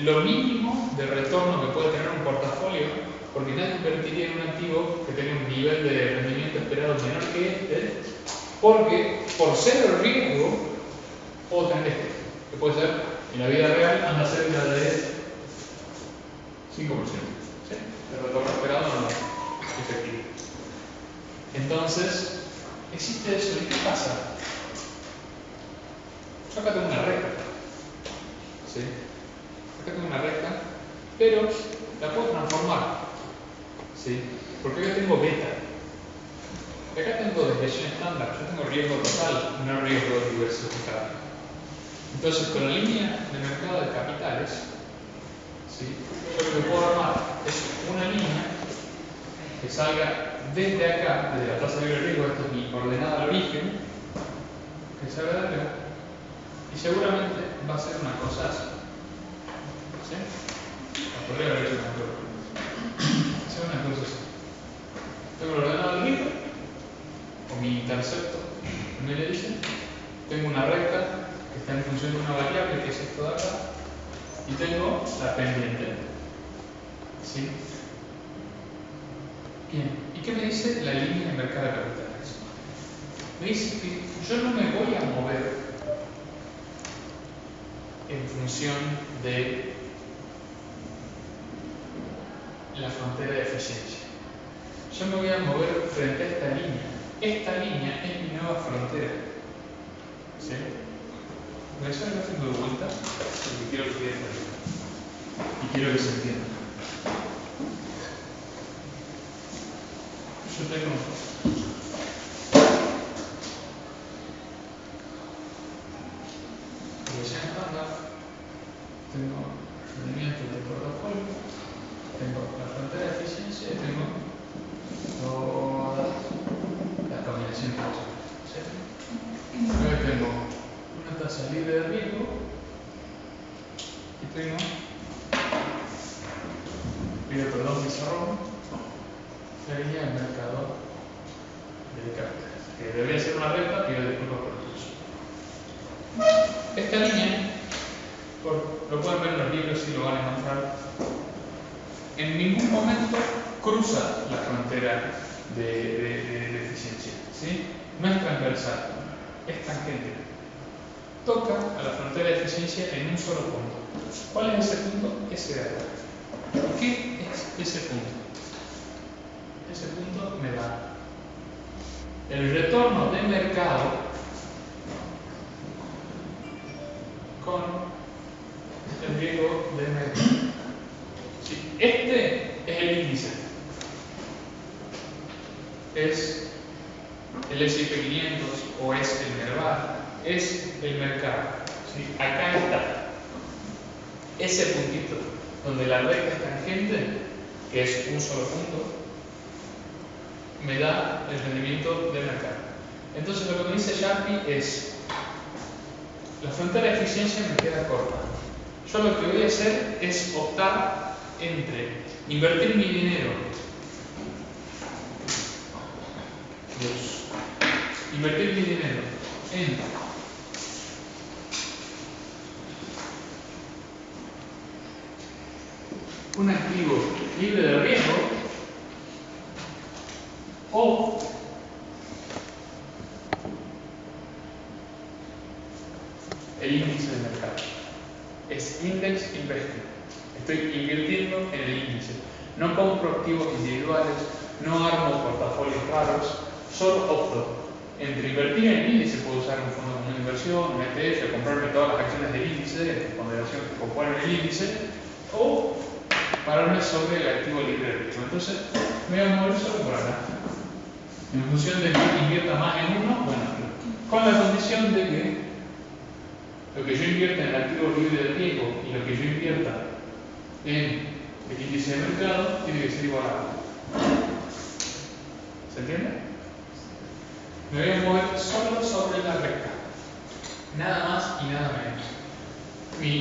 lo mínimo de retorno que puede tener un portafolio, porque nadie invertiría en un activo que tenga un nivel de rendimiento esperado menor que este, porque por cero riesgo puedo tener este, que puede ser, en la vida real, anda cerca de 5%. ¿Sí? El retorno esperado no es efectivo. Entonces, existe eso. ¿Y qué pasa? Yo acá tengo una recta. ¿Sí? Acá tengo una recta, pero la puedo transformar. ¿Sí? Porque acá tengo beta. Acá tengo desviación estándar. Yo tengo riesgo total, no riesgo diversificado. Entonces, con la línea de mercado de capitales, ¿sí? Yo lo que puedo armar es una línea que salga desde acá, desde la tasa libre de riesgo, esto es mi coordenada al origen, que salga de acá, y seguramente va a ser una cosa así. ¿Sí? La podría haber hecho mejor. Sea una cosa así. Tengo el ordenado del riesgo, o mi intercepto, ¿me le dicen? Tengo una recta que está en función de una variable, que es esto de acá, y tengo la pendiente. ¿Sí? Bien, ¿y qué me dice la línea de mercado de capitales? Me dice que yo no me voy a mover en función de la frontera de eficiencia. Yo me voy a mover frente a esta línea. Esta línea es mi nueva frontera. ¿Sí? Voy a hacer el gráfico de vuelta porque quiero que quede claro. Y quiero que se entienda. Yo tengo progresión estándar, tengo rendimiento del portafolio, tengo la frontera de eficiencia y tengo todas las combinaciones posibles. ¿Sí? Luego tengo una tasa libre de riesgo y tengo pizarrón, sería el mercado de carteras, que debería ser una recta, pido disculpas por el uso. Esta línea, lo pueden ver en los libros si lo van a encontrar, en ningún momento cruza la frontera de eficiencia, ¿sí? No es transversal, es tangente. Toca a la frontera de eficiencia en un solo punto. ¿Cuál es ese punto? Ese de acá. ¿Qué es ese punto? Ese punto me da el retorno de mercado con el riesgo de mercado. Sí, este es el índice. Es el S&P 500 o es el Merval, es el mercado. ¿Sí? Acá está ese puntito donde la recta es tangente, que es un solo punto, me da el rendimiento del mercado. Entonces lo que me dice Sharpe es: la frontera de eficiencia me queda corta. Yo lo que voy a hacer es optar entre invertir mi dinero en un activo libre de riesgo o el índice de mercado. Es index investing. Estoy invirtiendo en el índice. No compro activos individuales, no armo portafolios raros, solo opto entre invertir en el índice. Puedo usar un fondo común de inversión, un ETF, comprarme todas las acciones del índice, de ponderación que componen el índice, o pararme sobre el activo libre de riesgo. Entonces me voy a mover solo por acá. En función de que invierta más en uno, bueno, con la condición de que lo que yo invierta en el activo libre de riesgo y lo que yo invierta en el índice de mercado tiene que ser igual a 1. ¿Se entiende? Me voy a mover solo sobre la recta. Nada más y nada menos. Mi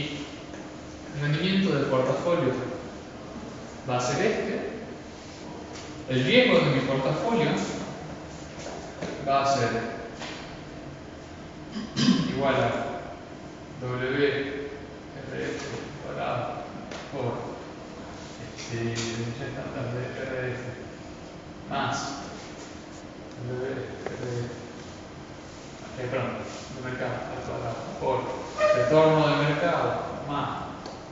rendimiento del portafolio va a ser este. El riesgo de mi portafolio va a ser igual a WRF cuadrado por estándar de RF más de mercado al cuadrado por retorno de mercado más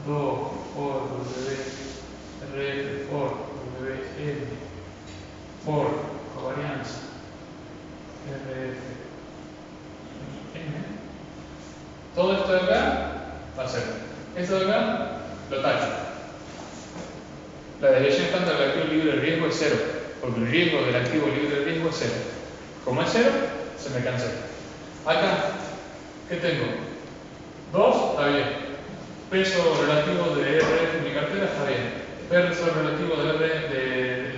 2 por WRF por WM por covarianza RF y M. Todo esto de acá va a ser. Esto de acá lo tacho. La desviación estándar del activo libre de riesgo es 0, porque el riesgo del activo libre de riesgo es 0. Como es 0, se me cancela. Acá, ¿qué tengo? 2, está bien. Peso relativo de RF en mi cartera, está bien. Peso relativo de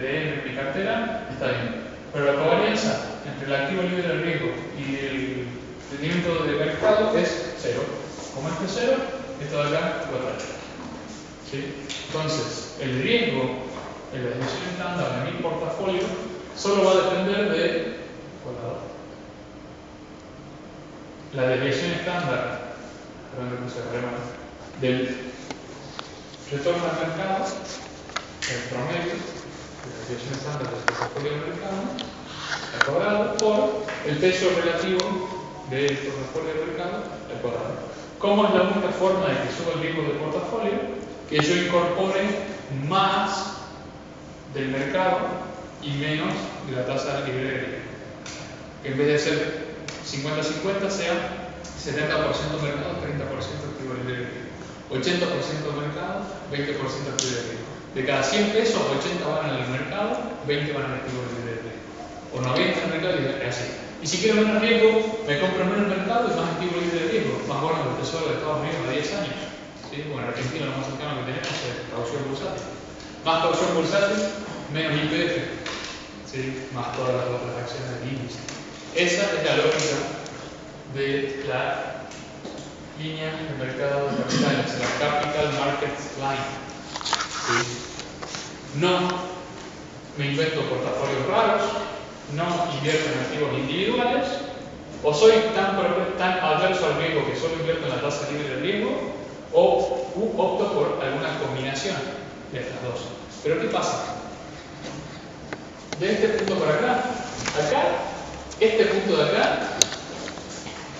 M en mi cartera, está bien. Pero la covarianza entre el activo libre de riesgo y el rendimiento de mercado es 0. Como este es 0, esto de acá lo tacho. ¿Sí? Entonces, el riesgo en la desviación estándar de mi portafolio solo va a depender de la desviación estándar del retorno al mercado, el promedio de la desviación estándar del portafolio del mercado, al cuadrado, por el peso relativo del portafolio del mercado al cuadrado. ¿Cómo es la única forma de que suba el riesgo del portafolio? Que yo incorpore más del mercado y menos de la tasa libre de riesgo. Que en vez de ser 50-50 sea 70% mercado, 30% activo libre de riesgo. 80% mercado, 20% activo de riesgo. De cada 100 pesos, 80 van al mercado, 20 van al activo libre de riesgo. O 90 al mercado y así. Y si quiero menos riesgo, me compro menos mercado y más activo libre de riesgo. Más bonos del Tesoro de Estados Unidos a 10 años. ¿Sí? Bueno, en Argentina lo más cercano que tenemos es caución bursátil. Más caución bursátil, menos IPF. ¿Sí? Más todas las otras acciones del índice. Esa es la lógica de la línea de mercado de capitales, la Capital Markets Line. ¿Sí? No me invento portafolios raros, no invierto en activos individuales, o soy tan adverso al riesgo que solo invierto en la tasa libre de riesgo, o opto por alguna combinación de estas dos. Pero ¿qué pasa? De este punto para acá, este punto de acá,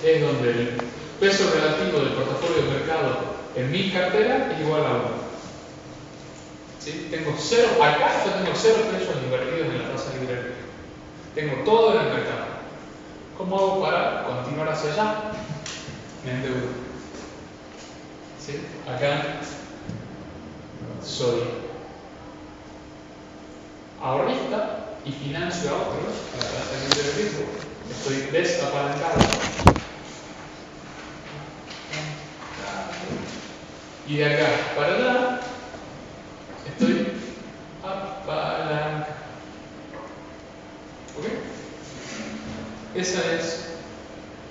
es donde el peso relativo del portafolio de mercado en mi cartera es igual a 1. ¿Sí? Tengo cero, acá yo tengo 0 pesos invertidos en la tasa libre de riesgo. Tengo todo en el mercado. ¿Cómo hago para continuar hacia allá? Me endeudo. ¿Sí? Acá soy ahorrista y financio a otros a la tasa libre de riesgo. Estoy desapalancado. Y de acá para allá estoy apalancado. ¿Ok? Esa es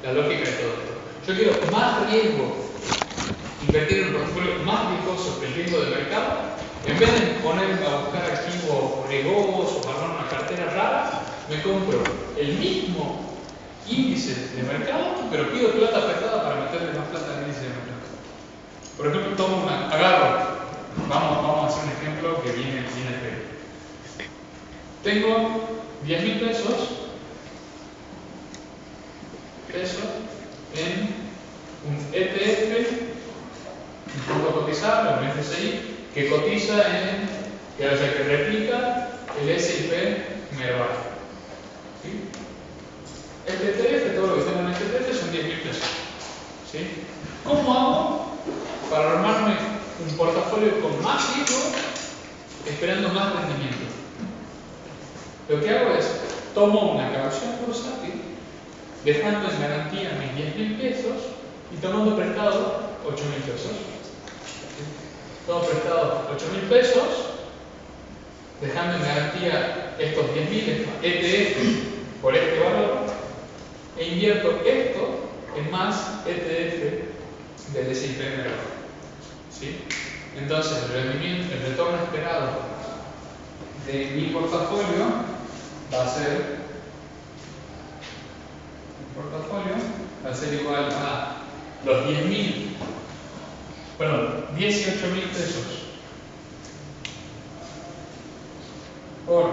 la lógica de todo esto. Yo quiero más riesgo, invertir en un portafolio más riesgoso que el riesgo de mercado. En vez de ponerme a buscar activos riesgosos o armar una cartera rara, me compro el mismo índice de mercado, pero pido plata prestada para meterle más plata al índice de mercado. Por ejemplo, agarro, vamos a hacer un ejemplo que viene feo. Tengo 10.000 pesos en un ETF, un fondo cotizado, un FSI, que cotiza que replica el S&P Merval. ¿Sí? Este ETF, todo lo que tengo en este ETF son 10.000 pesos. ¿Sí? ¿Cómo hago para armarme un portafolio con más riesgo esperando más rendimiento? Lo que hago es, tomo una caución bursátil, dejando en garantía mis 10.000 pesos y tomando prestado 8.000 pesos. Tomo prestado 8.000 pesos, dejando en garantía estos 10.000 ETF por este valor, e invierto esto en más ETF del S&P Merval. ¿Sí? Entonces, el retorno esperado de mi portafolio va a ser igual a los 18.000 pesos por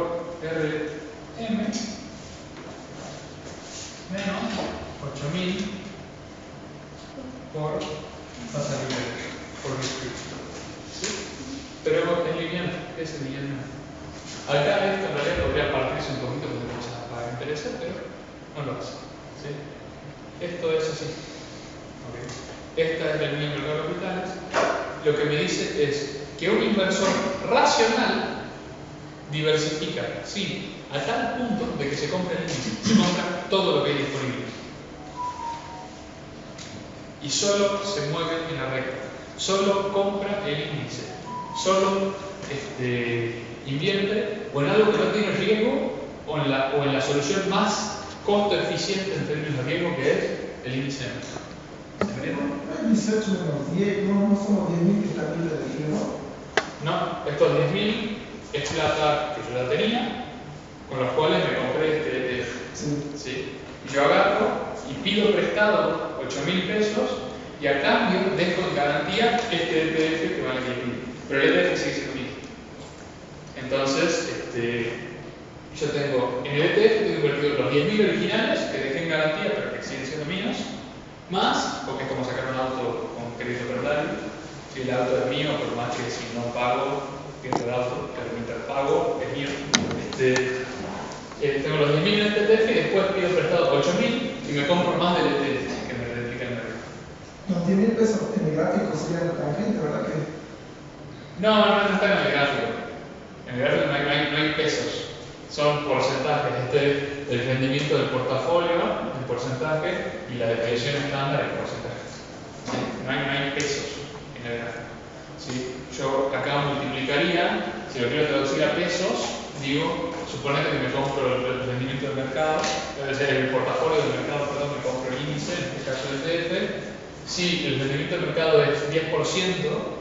RM menos 8.000 por tasa libre, por riesgo. ¿Sí? Pero es lineal, es lineal. Acá esto en realidad podría partirse un poquito porque cosas para interesar, pero no lo hace. ¿Sí? Esto es así. ¿Okay? Esta es la línea de mercado de capitales. Lo que me dice es que un inversor racional diversifica, sí, a tal punto de que se compra el índice, se compra todo lo que hay disponible. Y solo se mueve en la recta. Solo compra el índice. Solo invierte o en algo que no tiene riesgo o en la solución más costo eficiente en términos de riesgo, que es el índice de mercado. ¿Se entiende? Hay 18 menos 10, no somos 10.000 que está libre de riesgo. No, estos 10.000 es plata que yo la tenía, con los cuales me compré este ETF. ¿Sí? Y yo agarro y pido prestado 8.000 pesos y a cambio dejo en garantía este ETF que vale 10.000. Pero el ETF sigue siendo mío. Entonces, yo tengo en el ETF tengo invertido los 10.000 originales que dejé en garantía pero que siguen siendo míos, más, porque es como sacar un auto con crédito verdadero, si el auto es mío, por más que si no pago, pierdo el auto, pero mientras pago es mío. Tengo los 10.000 en este ETF y después pido prestado 8.000 y me compro más del ETF que me replica el mercado. Los 10.000 pesos en el gráfico sería la tangente, ¿verdad? Que No está en el gráfico. En el gráfico no hay pesos, son porcentajes. Este es el rendimiento del portafolio, el porcentaje, y la desviación estándar, el porcentaje. ¿Sí? No hay pesos en el gráfico. ¿Sí? Yo acá multiplicaría, si lo quiero traducir a pesos, digo, suponete que me compro el rendimiento del mercado, debe ser el portafolio del mercado, perdón, me compro el índice, en este caso el ETF. Si el rendimiento del mercado es 10%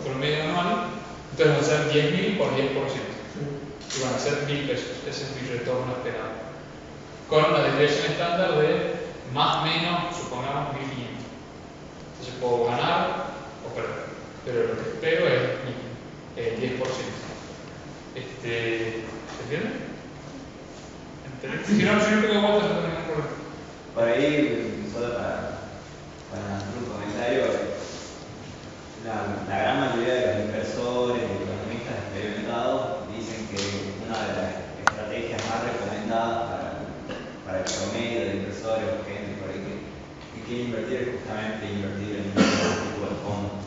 promedio anual, entonces van a ser 10.000 por 10%. Y van a ser 1.000 pesos. Ese es mi retorno esperado. Con una desviación estándar de más o menos, supongamos, 1.500. Entonces puedo ganar o perder. Pero lo que espero es el 10%. ¿Se entiende? Si no tengo vueltas, no tengo ningún problema. Por ahí, solo para hacer un comentario, la gran mayoría de los inversores y economistas experimentados dicen que una de las estrategias más recomendadas para el promedio de inversores o gente por ahí que quiere invertir es justamente invertir en un tipo de fondo.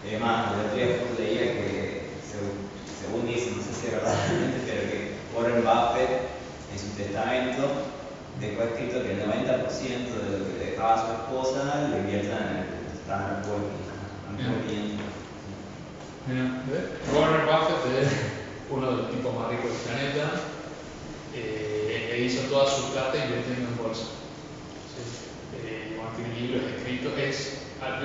Además, el otro día leía que, según dicen, no sé si es verdad realmente, pero que Warren Buffett en su testamento dejó escrito que el 90% de lo que le dejaba a su esposa lo inviertan en el Standard Poor's 500. Warren Buffett es uno de los tipos más ricos del planeta, e hizo toda su plata invirtiendo en bolsa. ¿Sí? Cuando tiene libros escritos, creo que es la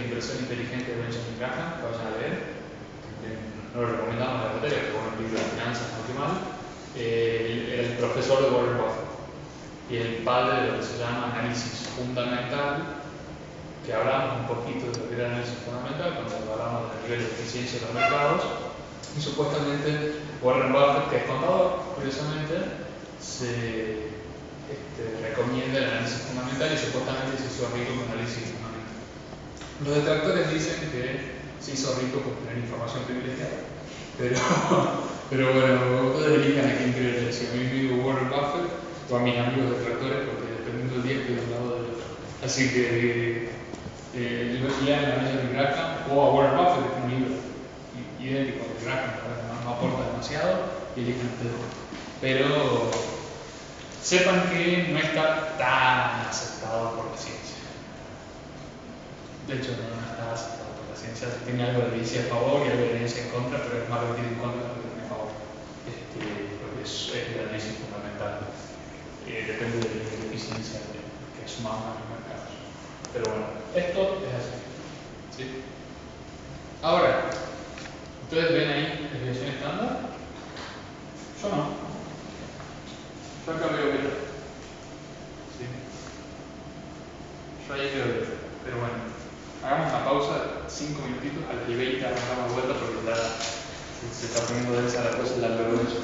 inversión inteligente de Benjamin Graham, que vayan a leer. No lo recomendamos en la materia, pero bueno, el libro de finanzas no mal. Era el profesor de Warren Buffett y el padre de lo que se llama análisis fundamental, que hablamos un poquito de lo que era análisis fundamental cuando hablamos del nivel de eficiencia de los mercados. Y supuestamente Warren Buffett, que es contador, curiosamente, se recomienda el análisis fundamental y supuestamente se hizo rico con análisis fundamental. Los detractores dicen que se hizo rico por tener información privilegiada, pero bueno, ustedes elijan a quién creer, si a mi amigo Warren Buffett o a mis amigos detractores, porque dependiendo del día estoy de un lado del otro. Así que lean a Benjamin Graham o a Warren Buffett, que es un libro idéntico de Graham, no aporta demasiado, y elijan ustedes. Pero sepan que no está tan aceptado por la ciencia. De hecho, no está aceptado por la ciencia. Tiene algo de evidencia a favor y algo de evidencia en contra, pero es más lo que tiene en contra que lo que tiene a favor. Porque es el análisis fundamental. Depende de la eficiencia que sumamos en los mercados. Pero bueno, esto es así. ¿Sí? Ahora, ¿ustedes ven ahí desviación estándar? Yo no. Yo acá veo beta. ¿Sí? Yo ahí veo beta. Pero bueno, hagamos una pausa, 5 minutitos, al 20 arrancamos de vuelta porque ya se está poniendo densa la cosa de la vergüenza.